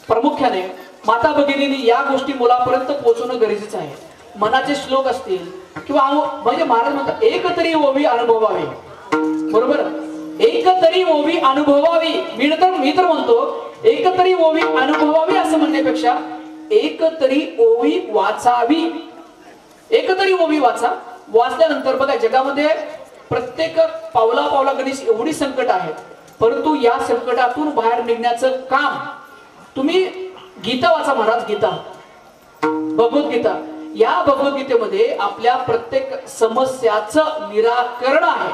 [SPEAKER 1] प्रामुख्याने माता भगिनींनी या गोष्टी मुलापर्यंत पोहोचवणं गरजेचं आहे. मनाचे श्लोक असतील किंवा म्हणजे महाराज म्हणतात एक तरी ओवी अनुभवावी. बरोबर? एक तरी ओवी अनुभवावी. मी तर म्हणतो एक तरी ओवी अनुभवावी असं म्हणण्यापेक्षा एक तरी ओवी वाचावी. एक तरी ओवी वाचा. वाचल्यानंतर बघा, जगामध्ये प्रत्येक पावला गणेश एवढी संकट आहेत, परंतु या संकटातून बाहेर निघण्याचं काम तुम्ही गीता वाचा महाराज. गीता, भगवद्गीता. या भगवद्गीतेमध्ये आपल्या प्रत्येक समस्याचं निराकरण आहे.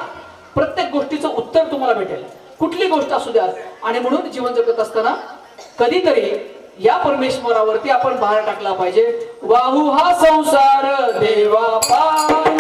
[SPEAKER 1] प्रत्येक गोष्टीचं उत्तर तुम्हाला भेटेल, कुठली गोष्ट असू द्या. आणि म्हणून जीवन जगत असताना कधीतरी या परमेश्वरावरती आपण भार टाकला पाहिजे. वाहू हा संसार देवा पाय.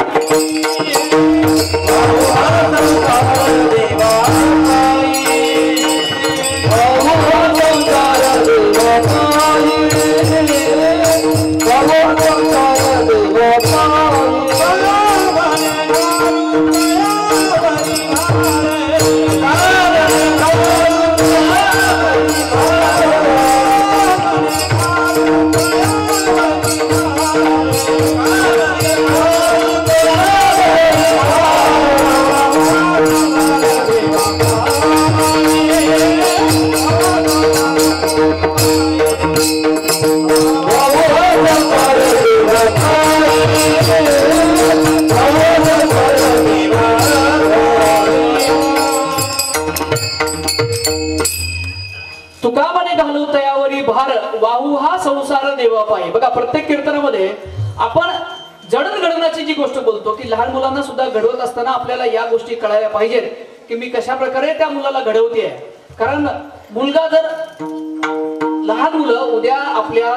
[SPEAKER 1] बघा प्रत्येक कीर्तनामध्ये आपण जडणघडणाची जी गोष्ट बोलतो की लहान मुलांना सुद्धा घडवत असताना आपल्याला या गोष्टी कळायला पाहिजेत की मी कशा प्रकारे त्या मुलाला घडवते आहे. कारण मुलगा जर लहान मुलं उद्या आपल्या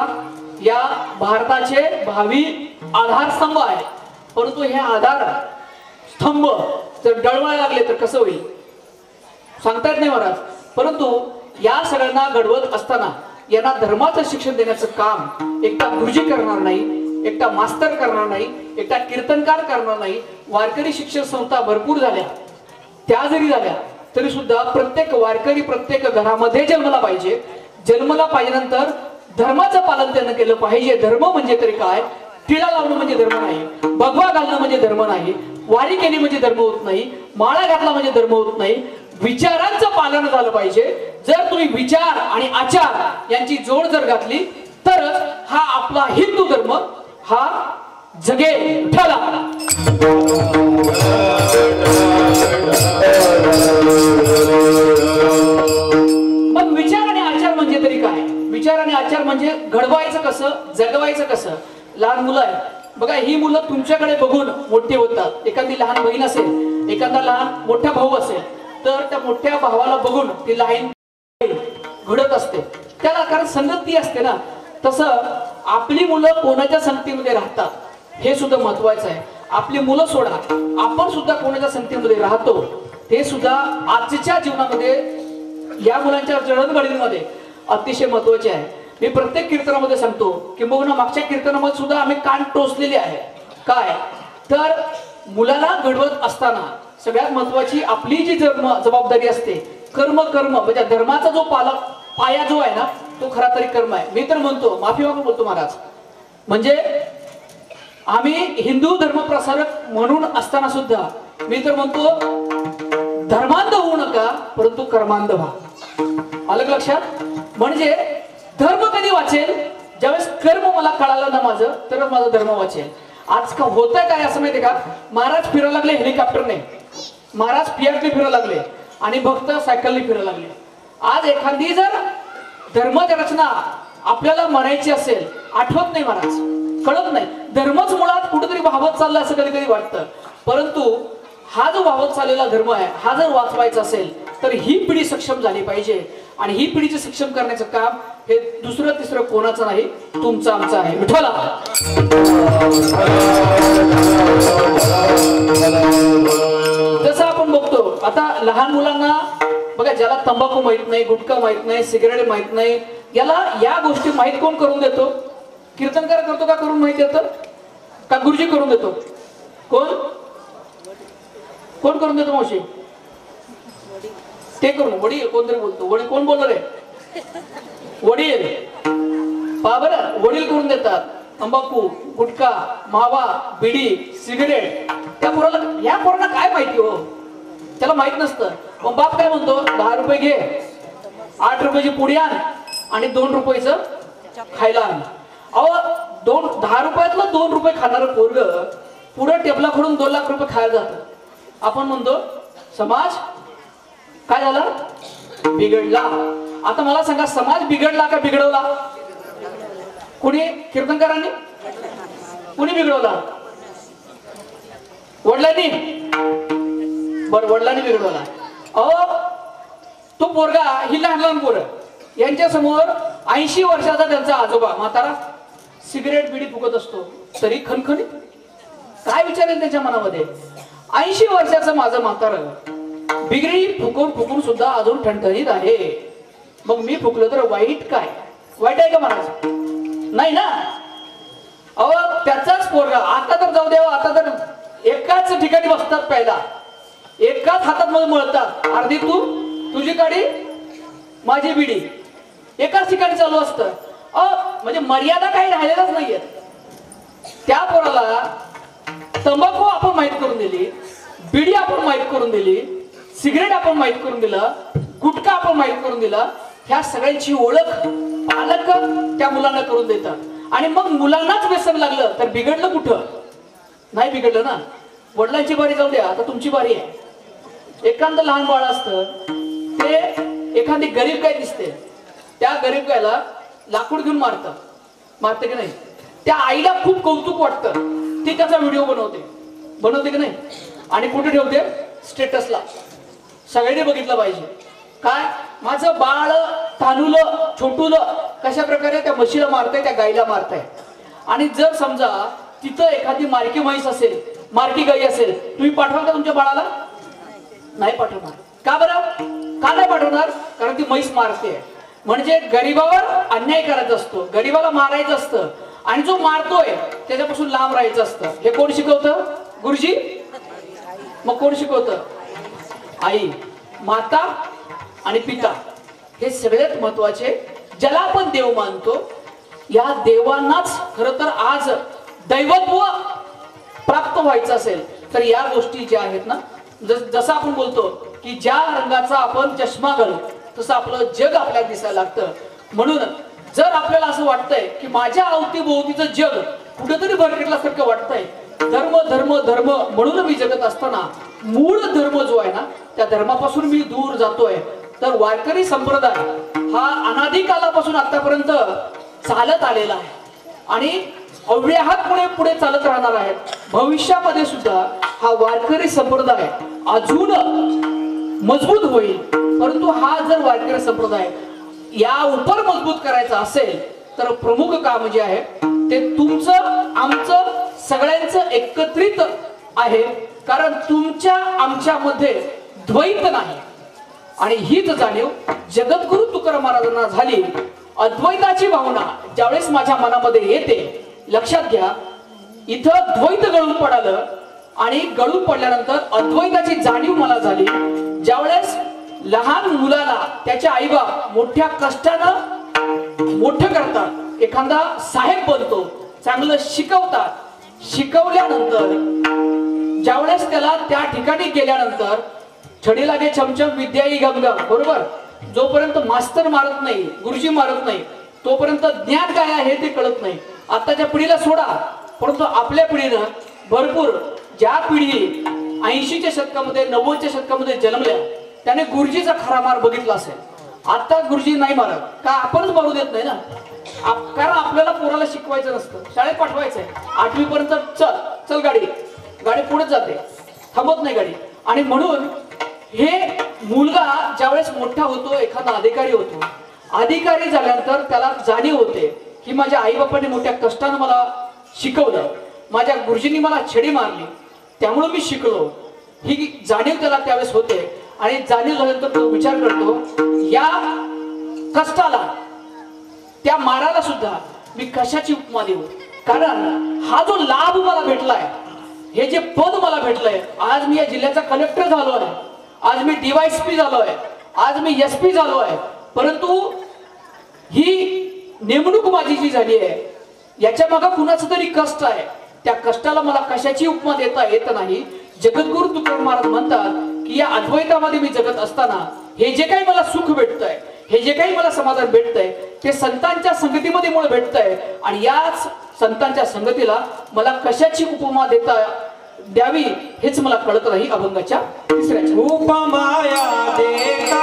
[SPEAKER 1] या भारताचे भावी आधारस्तंभ आहे, परंतु हे आधार स्तंभ जर डळमळायला लागले तर कसं होईल सांगता येत नाही महाराज. परंतु या सगळ्यांना घडवत असताना यांना धर्माचं शिक्षण देण्याचं काम एकटा गुरुजी करणार नाही, एकटा मास्तर करणार नाही, एकटा कीर्तनकार करणार नाही. वारकरी शिक्षण संस्था भरपूर झाल्या, त्या जरी झाल्या तरी सुद्धा प्रत्येक वारकरी प्रत्येक घरामध्ये जन्मला पाहिजे. जन्मला पाहिजेनंतर धर्माचं पालन त्यानं केलं पाहिजे. धर्म म्हणजे तरी काय? टिळा लावणं म्हणजे धर्म नाही, भगवा घालणं म्हणजे धर्म नाही, वारी केली म्हणजे धर्म होत नाही, माळा घातला म्हणजे धर्म होत नाही. विचारांचं पालन झालं पाहिजे. जर तुम्ही विचार आणि आचार यांची जोड जर घातली तरच हा आपला हिंदू धर्म हा जगेल. ठेला मग विचार आणि आचार म्हणजे तरी काय? विचार आणि आचार म्हणजे घडवायचं कसं, जगवायचं कसं. लहान मुलं आहे बघा, ही मुलं तुमच्याकडे बघून मोठी होतात. एखादी लहान बहीण असेल, एखादा लहान मोठा भाऊ असेल, तर त्या मोठ्या भावाला बघून ती लहान घडत असते त्याला, कारण संगती असते ना. तसं आपली मुलं कोणाच्या संगतीमध्ये राहतात हे सुद्धा महत्वाचं आहे. आपली मुलं सोडा, आपण सुद्धा कोणाच्या संगतीमध्ये राहतो हे सुद्धा आजच्या जीवनामध्ये या मुलांच्या जडणघडणीमध्ये अतिशय महत्वाचे आहे. मी प्रत्येक कीर्तनामध्ये सांगतो, किंबहुना मागच्या कीर्तनामध्ये सुद्धा आम्ही कान टोचलेले आहे. काय तर मुलाला घडवत असताना सगळ्यात महत्वाची आपली जी जबाबदारी असते, कर्म म्हणजे धर्माचा जो पाया जो आहे ना तो खरा तरी कर्म आहे. मी तर म्हणतो, माफी मागून बोलतो महाराज, म्हणजे आम्ही हिंदू धर्म प्रसारक म्हणून असताना सुद्धा मी तर म्हणतो धर्मांध होऊ नका, परंतु कर्मांध व्हा. अलग लक्षात. म्हणजे धर्म कधी वाचेल ज्यावेळेस कर्म मला कळालं ना माझं, तरच माझा धर्म वाचेल. आज का होत आहे काय असं माहितीये का? महाराज फिरायला लागले हेलिकॉप्टरने, महाराज फियाटने फिरायला लागले आणि भक्त सायकलने फिरायला लागले. आज एखादी जर धर्माची रचना आपल्याला म्हणायची असेल, आठवत नाही महाराज, कळत नाही. धर्मच मुळात कुठेतरी वाहवत चालला असं कधी कधी वाटतं. परंतु हा जो वाहवत चाललेला धर्म आहे हा जर वाचवायचा असेल तर ही पिढी सक्षम झाली पाहिजे. आणि ही पिढीचे सक्षम करण्याचं काम हे दुसरं तिसरं कोणाचं नाही, तुमचं आमचं आहे. विठ्ठला जसं आपण बघतो आता लहान मुलांना बघा, ज्याला तंबाखू माहित नाही, गुटखा माहित नाही, सिगरेट माहित नाही, याला या गोष्टी माहित कोण करून देतो? कीर्तनकार करतो का करून माहिती येतं का गुरुजी करून देतो? कोण कोण करून देतो मावशी? ते करून वडील कोणतरी बोलतो. वडील कोण बोलणार आहे? वडील. पहा बरं, वडील करून देतात. तंबाखू, गुटखा, मावा, बिडी, सिगरेट. त्या पोराला, या पोराला काय माहिती हो? त्याला माहित नसतं. मग बाप काय म्हणतो, 10 रुपये घे, 8 रुपयाची पुडी आण आणि 2 रुपयाचं खायला आण. अहो 10 रुपयातलं 2 रुपये खाणारं पोरग पुढे टेबला खोडून 2 लाख रुपये खायला जातं. आपण म्हणतो समाज काय झाला? बिघडला. आता मला सांगा, समाज बिघडला का बिघडवला? कुणी? कीर्तनकारांनी? कुणी बिघडवला? वडिलांनी? बरं, वडिलांनी बिघडवला. अहो तो पोरगा, ही लहान लहान पोरं यांच्या समोर 80 वर्षाचा त्यांचा आजोबा म्हातारा सिगरेट बिडी फुकत असतो तरी खणखणीत. काय विचार आहे त्याच्या मनामध्ये? 80 वर्षाचं माझं म्हातारं बिगडी फुकून फुकून सुद्धा अजून ठणठणीत आहे. मग मी फुकलो तर वाईट काय? वाईट आहे का महाराज? नाही ना. अहो त्याचाच पोरगा आता तर जाऊ द्यावा, आता तर एकाच ठिकाणी बसतात, पहिला एकाच हातात मध्ये मळतात. अर्धी तू, तुझी काडी, माझी बिडी, एकाच ठिकाणी चालू असतं. म्हणजे मर्यादा काही राहिलेलाच नाहीये. त्या पोराला तंबाखू आपण माहित करून दिली, बिडी आपण माहित करून दिली, सिगरेट आपण माहित करून दिलं, गुटखा आपण माहित करून दिला. ह्या सगळ्यांची ओळख पालक त्या मुलांना करून देतात. आणि मग मुलांनाच व्यसन लागलं तर बिघडलं कुठं? नाही बिघडलं ना. वडिलांची बारी जाऊ द्या, आता तुमची बारी आहे. एखादं लहान बाळ असतं, ते एखादी गरीब गाय दिसते, त्या गरीब गायला लाकूड घेऊन मारते की नाही? त्या आईला खूप कौतुक वाटतं, ती त्याचा व्हिडिओ बनवते की नाही? आणि कुठे ठेवते? स्टेटसला. सगळ्यांनी बघितलं पाहिजे. काय माझं बाळ तानुलं छोटुलं कशा प्रकारे त्या म्हशीला मारतंय, त्या गाईला मारतंय. आणि जर समजा तिथं एखादी मार्की म्हैस असेल, मार्की गाई असेल, तुम्ही पाठवाल का तुमच्या बाळाला? नाही पाठवणार. का बरं? का नाही पाठवणार? कारण ती म्हैस मारते. म्हणजे गरीबावर अन्याय करायचा असतो, गरीबाला मारायचं असतं, आणि जो मारतोय त्याच्यापासून लांब राहायचं असतं. हे कोण शिकवतं? गुरुजी. मग कोण शिकवतं? आई, माता आणि पिता. हे सगळ्यात महत्वाचे. ज्याला आपण देव मानतो, या देवांनाच खरं तर आज दैवत्व प्राप्त व्हायचं असेल तर या गोष्टी ज्या आहेत ना, जसं आपण बोलतो की ज्या रंगाचा आपण चष्मा घालू तसं आपलं जग आपल्याला दिसायला लागतं. म्हणून जर आपल्याला असं वाटतंय की माझ्या अवतीभोवतीचं जग कुठेतरी भरकटल्यासारखं वाटतंय, धर्म धर्म धर्म म्हणून मी जगत असताना मूळ धर्म जो आहे ना, त्या धर्मापासून मी दूर जातोय, तर वारकरी संप्रदाय हा अनादी कालापासून आतापर्यंत चालत आलेला आहे आणि अव्याहतपणे पुढे चालत राहणार आहे. भविष्यामध्ये सुद्धा हा वारकरी संप्रदाय अजून मजबूत होईल. परंतु हा जर वारकरी संप्रदाय या उपर मजबूत करायचा असेल तर प्रमुख काम जे आहे ते तुमचं आमचं सगळ्यांचं एकत्रित आहे. कारण तुमच्या आमच्यामध्ये द्वैत नाही. आणि हीच जाणीव जगद्गुरु तुकाराम महाराजांना झाली. अद्वैताची भावना ज्यावेळेस माझ्या मनामध्ये येते, लक्षात घ्या, इथं द्वैत गळून पडालं आणि गळून पडल्यानंतर अद्वैताची जाणीव मला झाली. ज्यावेळेस लहान मुलाला त्याच्या आईबाप मोठ्या कष्टानं मोठं करतात, एखादा साहेब बनतो, चांगलं शिकवतात, शिकवल्यानंतर ज्यावेळेस त्याला त्या ठिकाणी गेल्यानंतर छडी लागे चमचम विद्या ही गंगा, बरोबर, जोपर्यंत मास्तर मारत नाही, गुरुजी मारत नाही, तोपर्यंत ज्ञान काय आहे ते कळत नाही. आताच्या पिढीला सोडा, परंतु आपल्या पिढीनं भरपूर, ज्या पिढी 80च्या शतकामध्ये 90च्या शतकामध्ये जन्मल्या त्याने गुरुजीचा खरा मार बघितला असेल. आता गुरुजी नाही मारत का? आपणच मारू देत नाही ना. कारण आपल्याला पोराला शिकवायचं नसतं, शाळेत पाठवायचंय. 8वी पर्यंत चल गाडी पुढे जाते, थांबत नाही गाडी. आणि म्हणून हे मुलगा ज्यावेळेस मोठा होतो, एखादा अधिकारी होतो, अधिकारी झाल्यानंतर त्याला जाणीव होते की माझ्या आई बापांनी मोठ्या कष्टानं मला शिकवलं, माझ्या गुरुजींनी मला छडी मारली, त्यामुळे मी शिकलो. ही जाणीव त्याला त्यावेळेस होते. आणि जाणीव झाल्यानंतर तो विचार करतो, या कष्टाला, त्या माराला सुद्धा मी कशाची उपमा देऊ? कारण हा जो लाभ मला भेटलाय, हे जे पद मला भेटलंय, आज मी या जिल्ह्याचा कलेक्टर झालो आहे, आज मी DYSP झालो आहे, आज मी SP झालो आहे, परंतु ही नेमणूक माझी जी झाली आहे याच्या मागे कुणाचं तरी कष्ट आहे. त्या कष्टाला मला कशाची उपमा देता येत नाही. जगद्गुरु तुकाराम महाराज म्हणतात की या अद्वैतामध्ये मी जगत असताना हे जे काही मला सुख भेटतंय, हे जे काही मला समाधान भेटतंय, ते संतांच्या संगतीमध्ये मला भेटतंय. आणि याच संतांच्या संगतीला मला कशाची उपमा देता द्यावी हेच मला कळत नाही. अभंगाच्या तिसऱ्या
[SPEAKER 2] उपमाया देता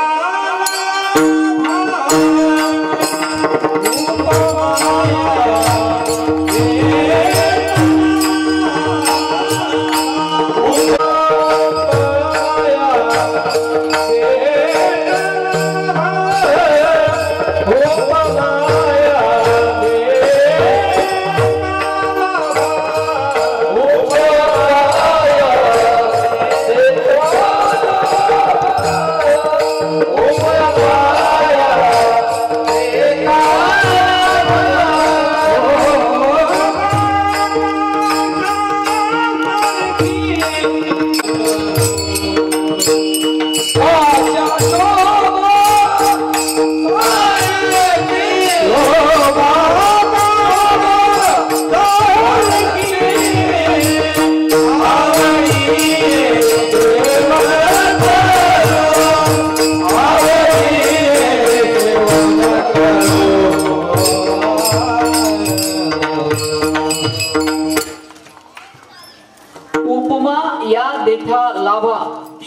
[SPEAKER 1] या देथा लाभा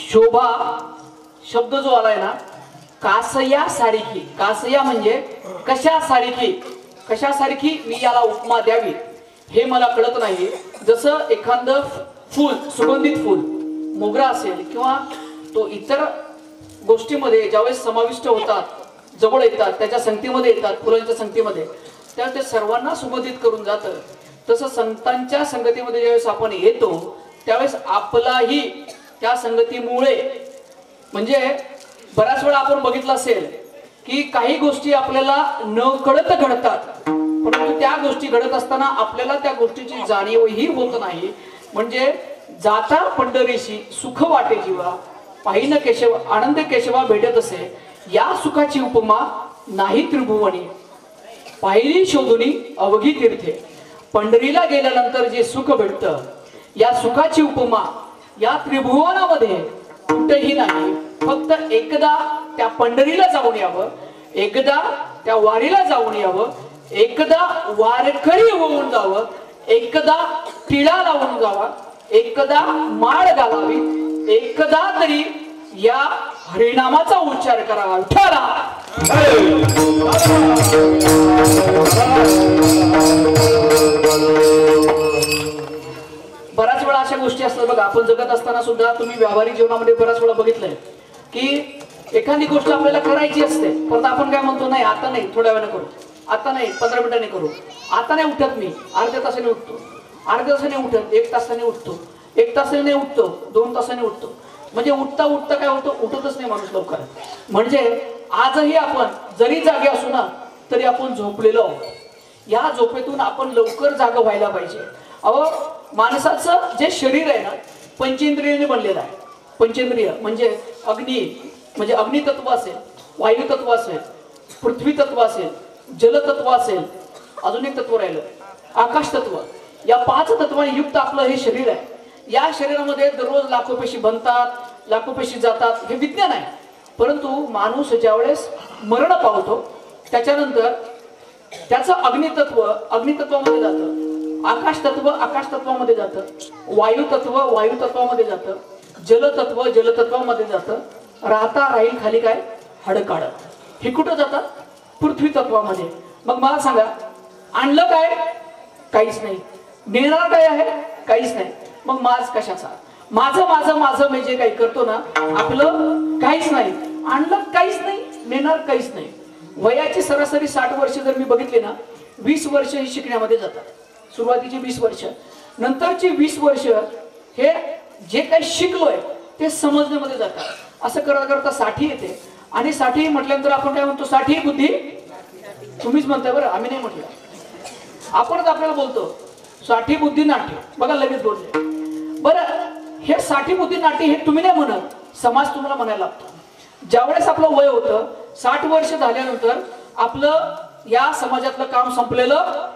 [SPEAKER 1] शोभा शब्द जो आलाय ना, कासया सारखी. कासया म्हणजे कशासारखी मी याला उपमा द्यावी हे मला कळत नाही. जसं एखादं फूल, सुगंधित फूल, मोगरा असेल किंवा तो इतर गोष्टीमध्ये ज्यावेळेस समाविष्ट होतात, जवळ येतात, त्याच्या संगतीमध्ये येतात, फुलांच्या संगतीमध्ये, त्यावेळेस ते सर्वांना सुगंधित करून जातं. तसं संतांच्या संगतीमध्ये ज्यावेळेस आपण येतो त्यावेळेस आपलाही त्या संगतीमुळे, म्हणजे बऱ्याच वेळा आपण बघितलं असेल की काही गोष्टी आपल्याला न कळत घडतात, परंतु त्या गोष्टी घडत असताना आपल्याला त्या गोष्टीची जाणीवही होत नाही. म्हणजे जाता पंढरीशी सुख वाटे जीवा, पाहिन केशव आनंद केशवा भेटत असे, या सुखाची उपमा नाही त्रिभुवनी, पाहिली शोधुनी अवघी तीर्थे. पंढरीला गेल्यानंतर जे सुख भेटतं, या सुखाची उपमा या त्रिभुवनामध्ये कुठेही नाही. फक्त एकदा त्या पंढरीला जाऊन यावं, एकदा त्या वारीला जाऊन यावं, एकदा वारकरी होऊन जावं, एकदा टिळा लावून जावा, एकदा माळ घालावी, एकदा तरी या हरिनामाचा उच्चार करावा. विठ्ठला बऱ्याच वेळा अशा गोष्टी असतात बघा. आपण जगत असताना सुद्धा, तुम्ही व्यावहारिक जीवनामध्ये बऱ्याच वेळा बघितलंय की एखादी गोष्ट आपल्याला करायची असते, परंतु आपण काय म्हणतो, नाही आता नाही, थोड्या वेळाने करू, आता नाही 15 मिनिटांनी करू, आता नाही उठत, मी अर्ध्या तासाने उठतो, अर्ध्या तासाने उठत, 1 तासाने उठतो, 1 तासाने उठतो, 2 तासाने उठतो. म्हणजे उठता उठता काय होतं, उठतच नाही माणूस लवकर. म्हणजे आजही आपण जरी जागे असू ना तरी आपण झोपलेलो आहोत. या झोपेतून आपण लवकर जागा व्हायला पाहिजे. अहो, माणसाचं जे शरीर आहे ना, पंचेंद्रियाने बनलेलं आहे. पंचेंद्रिय म्हणजे अग्नी, म्हणजे अग्नितत्व असेल, वायू तत्व असेल, पृथ्वी तत्व असेल, जलतत्व असेल, अजून एक तत्व राहिलं आकाश तत्व. या 5 तत्वांनी युक्त आपलं हे शरीर आहे. या शरीरामध्ये दररोज लाखो पेशी बनतात, लाखो पेशी जातात, हे विज्ञान आहे. परंतु माणूस ज्यावेळेस मरण पावतो त्याच्यानंतर त्याचं अग्नितत्वामध्ये जातं, आकाश तत्वामध्ये जातं, वायू तत्वामध्ये जातं, जलतत्वामध्ये जातं, राहता राहील खाली काय, हाडकाड. हे कुठं जातात, पृथ्वी तत्वामध्ये. मग मला सांगा, आणलं काय, काहीच नाही, नेणार काय आहे, काहीच नाही. मग माझ कशाचा, माझं मी जे काही करतो ना, आपलं काहीच नाही, आणलं काहीच नाही, नेणार काहीच नाही. वयाची सरासरी 60 वर्ष जर मी बघितली ना, 20 वर्ष ही शिकण्यामध्ये जातात. सुरुवातीची 20 वर्ष, नंतरची 20 वर्ष हे जे काही शिकलोय ते समजण्यामध्ये जातात. असं करता करता 60 येते. आणि 60 म्हटल्यानंतर आपण काय म्हणतो, 60 बुद्धी, तुम्हीच म्हणताय बरं, आम्ही नाही म्हटलं, आपणच आपल्याला बोलतो 60 बुद्धी नाट्य. बघा लगेच बोलले. बरं, हे 60 बुद्धी नाट्य हे तुम्ही नाही म्हणत, समाज तुम्हाला म्हणायला लागतो. ज्यावेळेस आपलं वय होतं 60 वर्ष झाल्यानंतर आपलं या समाजातलं काम संपलेलं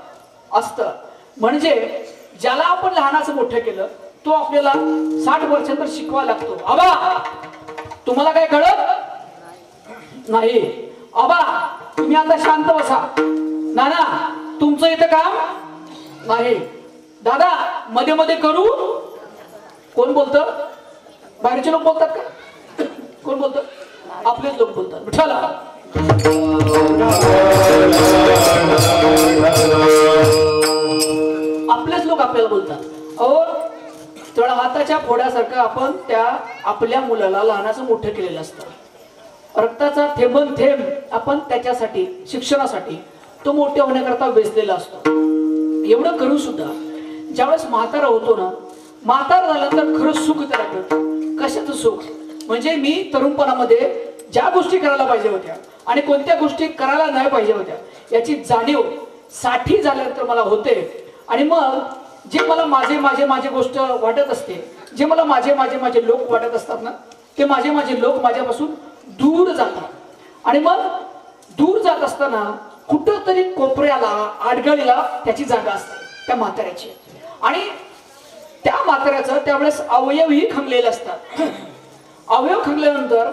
[SPEAKER 1] असतं. म्हणजे ज्याला आपण लहानाचं मोठं केलं तो आपल्याला 60 वर्षांतर शिकवा लागतो. आबा तुम्हाला काय कळत नाही, आबा तुम्ही आता शांत बसा, नाना तुमचं इथं काम नाही, दादा मध्ये मध्ये करू. कोण बोलतं, बाहेरचे लोक बोलतात का, कोण बोलतं, आपलेच लोक बोलतात. विठ्ठला आपलेच लोक आपल्याला बोलतात. अहो, थोडा हाताच्या फोड्यासारखं आपण त्या आपल्या मुलाला लहानाचं मोठं केलेलं असतं. रक्ताचा थेंबन थेंब आपण त्याच्यासाठी, शिक्षणासाठी तो मोठे होण्याकरता वेचलेला असतो. एवढं करून सुद्धा ज्यावेळेस म्हातारा होतो ना, म्हातारा झाल्यानंतर खरंच सुख त्याला कळतं. कशाचं सुख, म्हणजे मी तरुणपणामध्ये ज्या गोष्टी करायला पाहिजे होत्या आणि कोणत्या गोष्टी करायला नाही पाहिजे होत्या याची जाणीव 60 झाल्यानंतर मला होते. आणि मग जे मला माझे गोष्ट वाटत असते, जे मला माझे लोक वाटत असतात ना, ते माझे लोक माझ्यापासून दूर जातात. आणि मग दूर जात असताना कुठंतरी कोपऱ्याला, आडगळीला त्याची जागा असते त्या म्हाताऱ्याची. आणि त्या म्हाताऱ्याचं त्यावेळेस अवयवही खंगलेले असतात. अवयव खंगल्यानंतर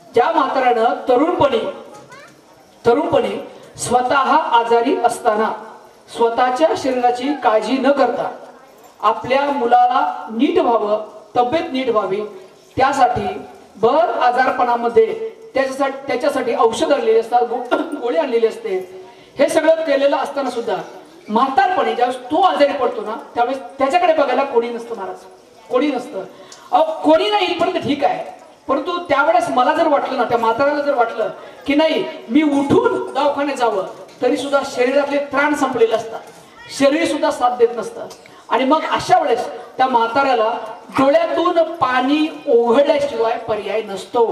[SPEAKER 1] ज्या म्हाताऱ्यानं तरुणपणी स्वतः आजारी असताना स्वतःच्या शरीराची काळजी न करता आपल्या मुलाला नीट व्हावं, तब्येत नीट व्हावी त्यासाठी भर आजारपणामध्ये त्याच्यासाठी औषध आणलेली असतात, गोळी आणलेली असते. हे सगळं केलेलं असताना सुद्धा म्हातारपणी ज्यावेळेस तो आजारी पडतो ना त्यावेळेस त्याच्याकडे बघायला कोणी नसतं महाराज, कोणी नसतं. कोणी नाही इथपर्यंत ठीक आहे, परंतु त्यावेळेस मला जर वाटलं ना, त्या म्हाताऱ्याला जर वाटलं की नाही मी उठून दवाखान्यात जावं, तरी सुद्धा शरीरातले त्राण संपलेले असतात, शरीर सुद्धा साथ देत नसतं. आणि मग अशा वेळेस त्या म्हाताऱ्याला डोळ्यातून पाणी ओघळल्याशिवाय पर्याय नसतो.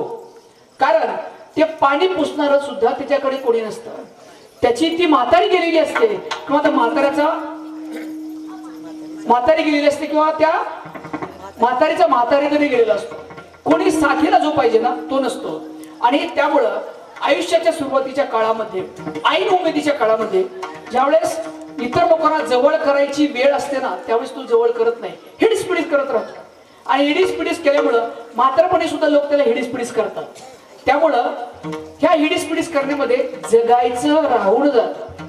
[SPEAKER 1] कारण ते पाणी पुसणार सुद्धा त्याच्याकडे कोणी नसतं. त्याची ती म्हातारी गेलेली असते किंवा त्या म्हातारी गेलेली असते किंवा त्या म्हातारीचा म्हातारी तरी गेलेला असतो. कोणी साथीला जो पाहिजे ना तो नसतो. आणि त्यामुळं आयुष्याच्या सुरुवातीच्या काळामध्ये, ऐन उमेदीच्या काळामध्ये ज्यावेळेस इतर लोकांना जवळ करायची वेळ असते ना त्यावेळेस तू जवळ करत नाही, हिडीसपिडीस करत राहतो. आणि हिडीसपिडीस केल्यामुळं म्हातारपणी सुद्धा लोक त्याला हिडीसपिडीस करतात. त्यामुळं ह्या हिडीसपिडीस करण्यामध्ये जगायचं राहून जातं,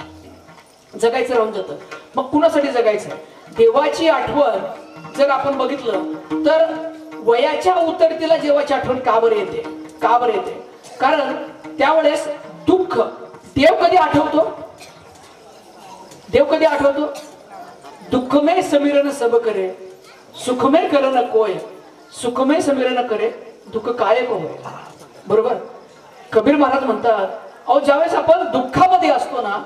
[SPEAKER 1] जगायचं राहून जातं. मग कुणासाठी जगायचं? देवाची आठवण जर आपण बघितलं तर वयाच्या उतरतीला देवाची आठवण का बरं येते? का बरं येते? कारण त्यावेळेस दुःख देव कधी आठवतो? देव कधी आठवतो? दुःखमे समीरण सब करे, सुखमे करन कोय, सुखमे समीरण करे, दुःख काय को होय. बरोबर. कबीर महाराज म्हणतात, अहो ज्यावेळेस आपण दुःखामध्ये असतो ना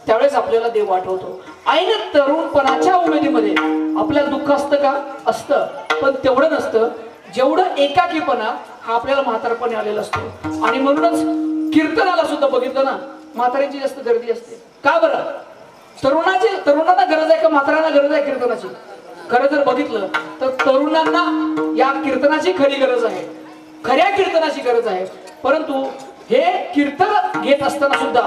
[SPEAKER 1] त्यावेळेस आपल्याला देव आठवतो. ऐन तरुणपणाच्या उमेदीमध्ये आपल्याला दुःख असतं का? असतं, पण तेवढं नसतं जेवढं एकाकीपणा हा आपल्याला म्हातारपणे आलेला असतो. आणि म्हणूनच कीर्तनाला सुद्धा बघितलं ना म्हाताऱ्यांची जास्त गर्दी असते. का बरं? तरुणांना गरज आहे का म्हाताऱ्यांना गरज आहे कीर्तनाची? खरं जर बघितलं तर तरुणांना या कीर्तनाची खरी गरज आहे, खऱ्या कीर्तनाची गरज आहे. परंतु हे कीर्तन घेत असताना सुद्धा,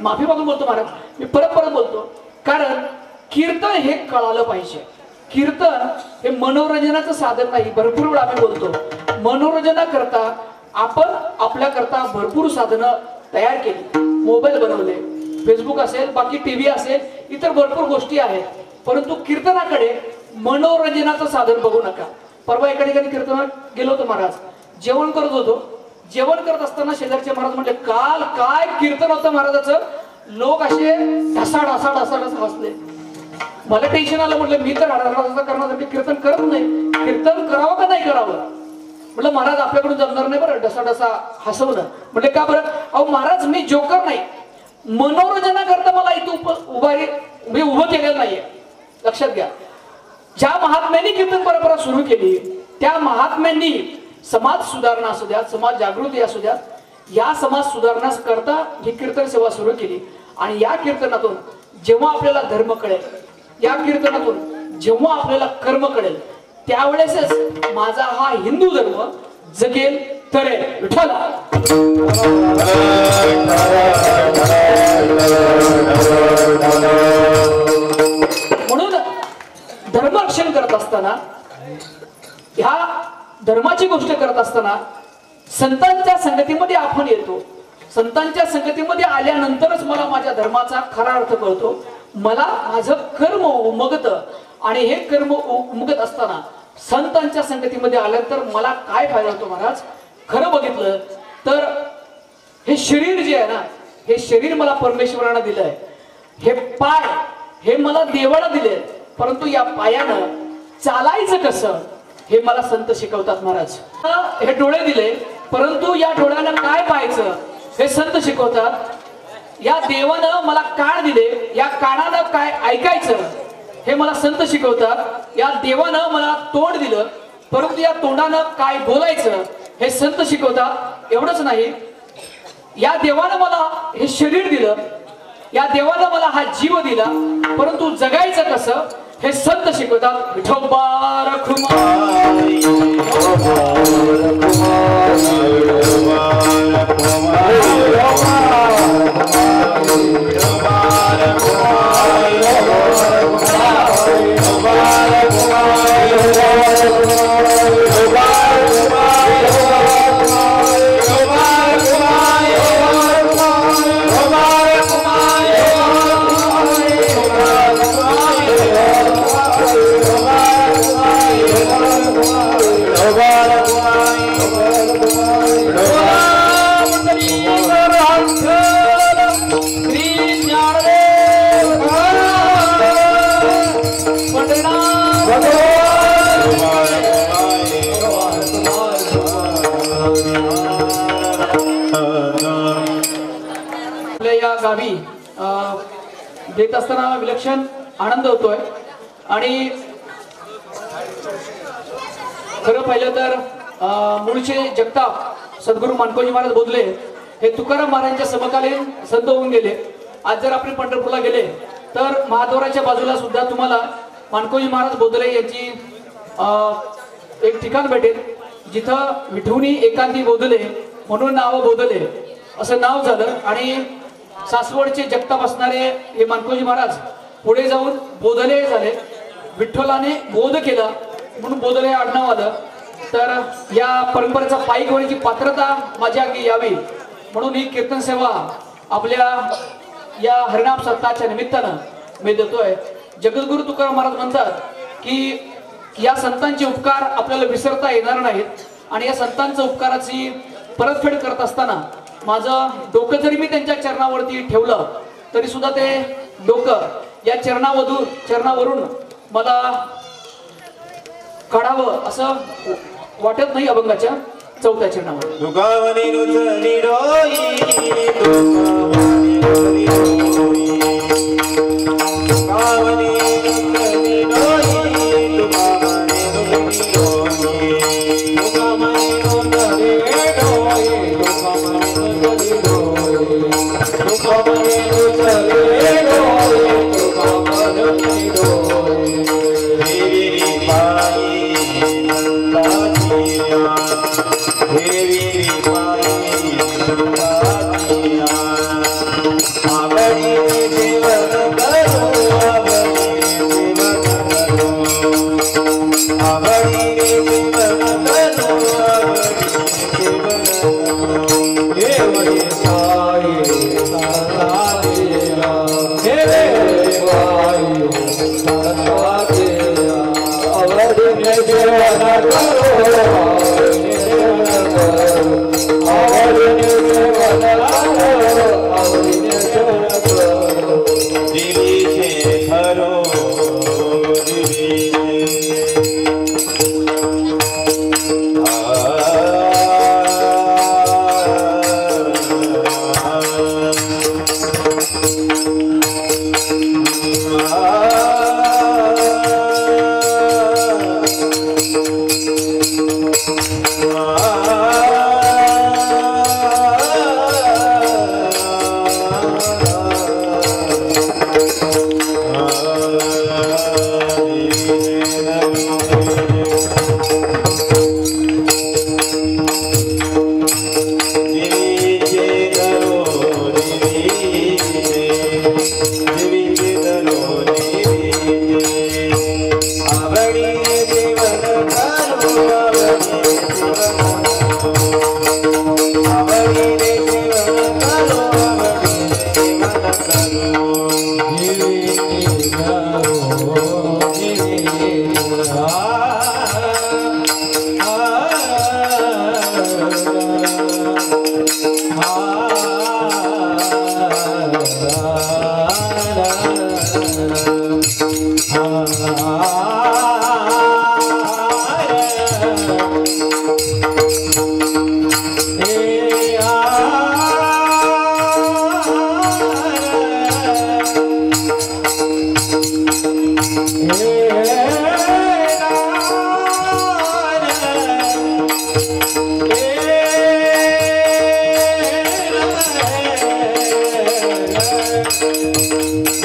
[SPEAKER 1] माफी मागून बोलतो महाराज, मी परत बोलतो, कारण कीर्तन हे कळालं पाहिजे. कीर्तन हे मनोरंजनाचं साधन नाही. भरपूर वेळा आम्ही बोलतो मनोरंजनाकरता आपण आपल्याकरता भरपूर साधनं तयार केली, मोबाईल बनवले, फेसबुक असेल, बाकी टीव्ही असेल, इतर भरपूर गोष्टी आहेत. परंतु कीर्तनाकडे मनोरंजनाचं साधन बघू नका. परवा एका ठिकाणी कीर्तनात गेलो होतो महाराज, जेवण करत होतो. जेवण करत असताना शेजारचे महाराज म्हटले, काल काय कीर्तन होतं महाराजाचं, लोक असे ढसा ढसा ढसा ढसा हसले. मला टेन्शन आलं. म्हटलं मी तर करण्यासाठी कीर्तन करत नाही, कीर्तन करावं का नाही करावं? म्हटलं महाराज आपल्याकडून जमणार नाही बरं ढसा ढसा हसवणं. म्हटले का बरं? अहो महाराज मी जोकर नाही, मनोरंजनाकरता मला इथं उभं केलेलं नाहीये. लक्षात घ्या. ज्या महात्म्यांनी कीर्तन परंपरा सुरू केली त्या महात्म्यांनी समाज सुधारणा असू द्या, समाज जागृती असू द्या, या समाज सुधारणा करता ही कीर्तन सेवा सुरू केली. आणि या कीर्तनातून जेव्हा आपल्याला धर्म कळेल, या कीर्तनातून जेव्हा आपल्याला कर्म कळेल, त्यावेळेसच माझा हा हिंदू धर्म जगेल तरेल. विठ्ठल. म्हणून धर्मरक्षण करत असताना, ह्या धर्माची गोष्ट करत असताना संतांच्या संगतीमध्ये आपण येतो. संतांच्या संगतीमध्ये आल्यानंतरच मला माझ्या धर्माचा खरा अर्थ कळतो. मला माझं कर्म उमगतं. आणि हे कर्म उमगत असताना संतांच्या संगतीमध्ये आल्यानंतर मला काय फायदा होतो महाराज? खरं बघितलं तर हे शरीर जे आहे ना, हे शरीर मला परमेश्वरानं दिलंय. हे पाय हे मला देवानं दिले, परंतु या पायानं चालायचं कसं हे मला संत शिकवतात महाराज. हे डोळे दिले, परंतु या डोळ्यानं काय पाहायचं हे संत शिकवतात. या देवानं मला कान दिले, या कानानं काय ऐकायचं हे मला संत शिकवतात. या देवानं मला तोंड दिलं, परंतु या तोंडानं काय बोलायचं हे संत शिकवतात. एवढंच नाही, या देवानं मला हे शरीर दिलं, या देवानं मला हा जीव दिला, परंतु जगायचं कसं हे संत शिकवतात. विठोबा रखुमाई, आपल्या या गावी देत असताना विलक्षण आनंद होतोय आणि खरं पाहिलं तर मूळचे जगताप सद्गुरू मानकोजी महाराज बोधले हे तुकाराम महाराजांच्या समकालीन संत होऊन गेले. आज जर आपण पंढरपूरला गेले तर महाद्वाराच्या बाजूला सुद्धा तुम्हाला मानकोजी महाराज बोधले यांची एक ठिकाण भेटेल जिथं विठुनी एकांती बोधले म्हणून नाव बोधले असं नाव झालं. आणि सासवडचे जगताप असणारे हे मानकोजी महाराज पुढे जाऊन बोधले झाले. विठ्ठलाने बोध केला म्हणून बोधले आडनाव आलं. तर या परंपरेचा पायी होण्याची पात्रता माझ्या अंगी यावी म्हणून ही कीर्तन सेवा आपल्या या हरिनाम सप्ताहाच्या निमित्तानं मी देतोय. जगद्गुरु तुकाराम महाराज म्हणतात की या संतांचे उपकार आपल्याला विसरता येणार नाहीत आणि या संतांच्या उपकाराची परतफेड करत असताना माझं डोकं जरी मी त्यांच्या चरणावरती ठेवलं तरी सुद्धा ते डोकं या चरणावरून मला काढावं असं वाटत नाही. अभंगाच्या 4थ्या चरणावर
[SPEAKER 2] दुगावनी नुचली डोई दुगावनी नुचली डोई दुगावनी नुचली डोई दुगावनी नुचली डोई दुगावनी नुचली डोई दुगावनी नुचली डोई दुगावनी नुचली डोई दुगावनी नुचली डोई देवी बाई नंदाचिया देवी बाई नंदाचिया आवडी जीवन करो आवडी जीवन करो देवी बाई नंदाचिया देवी बाई नंदाचिया आवडी जीवन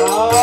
[SPEAKER 2] Ah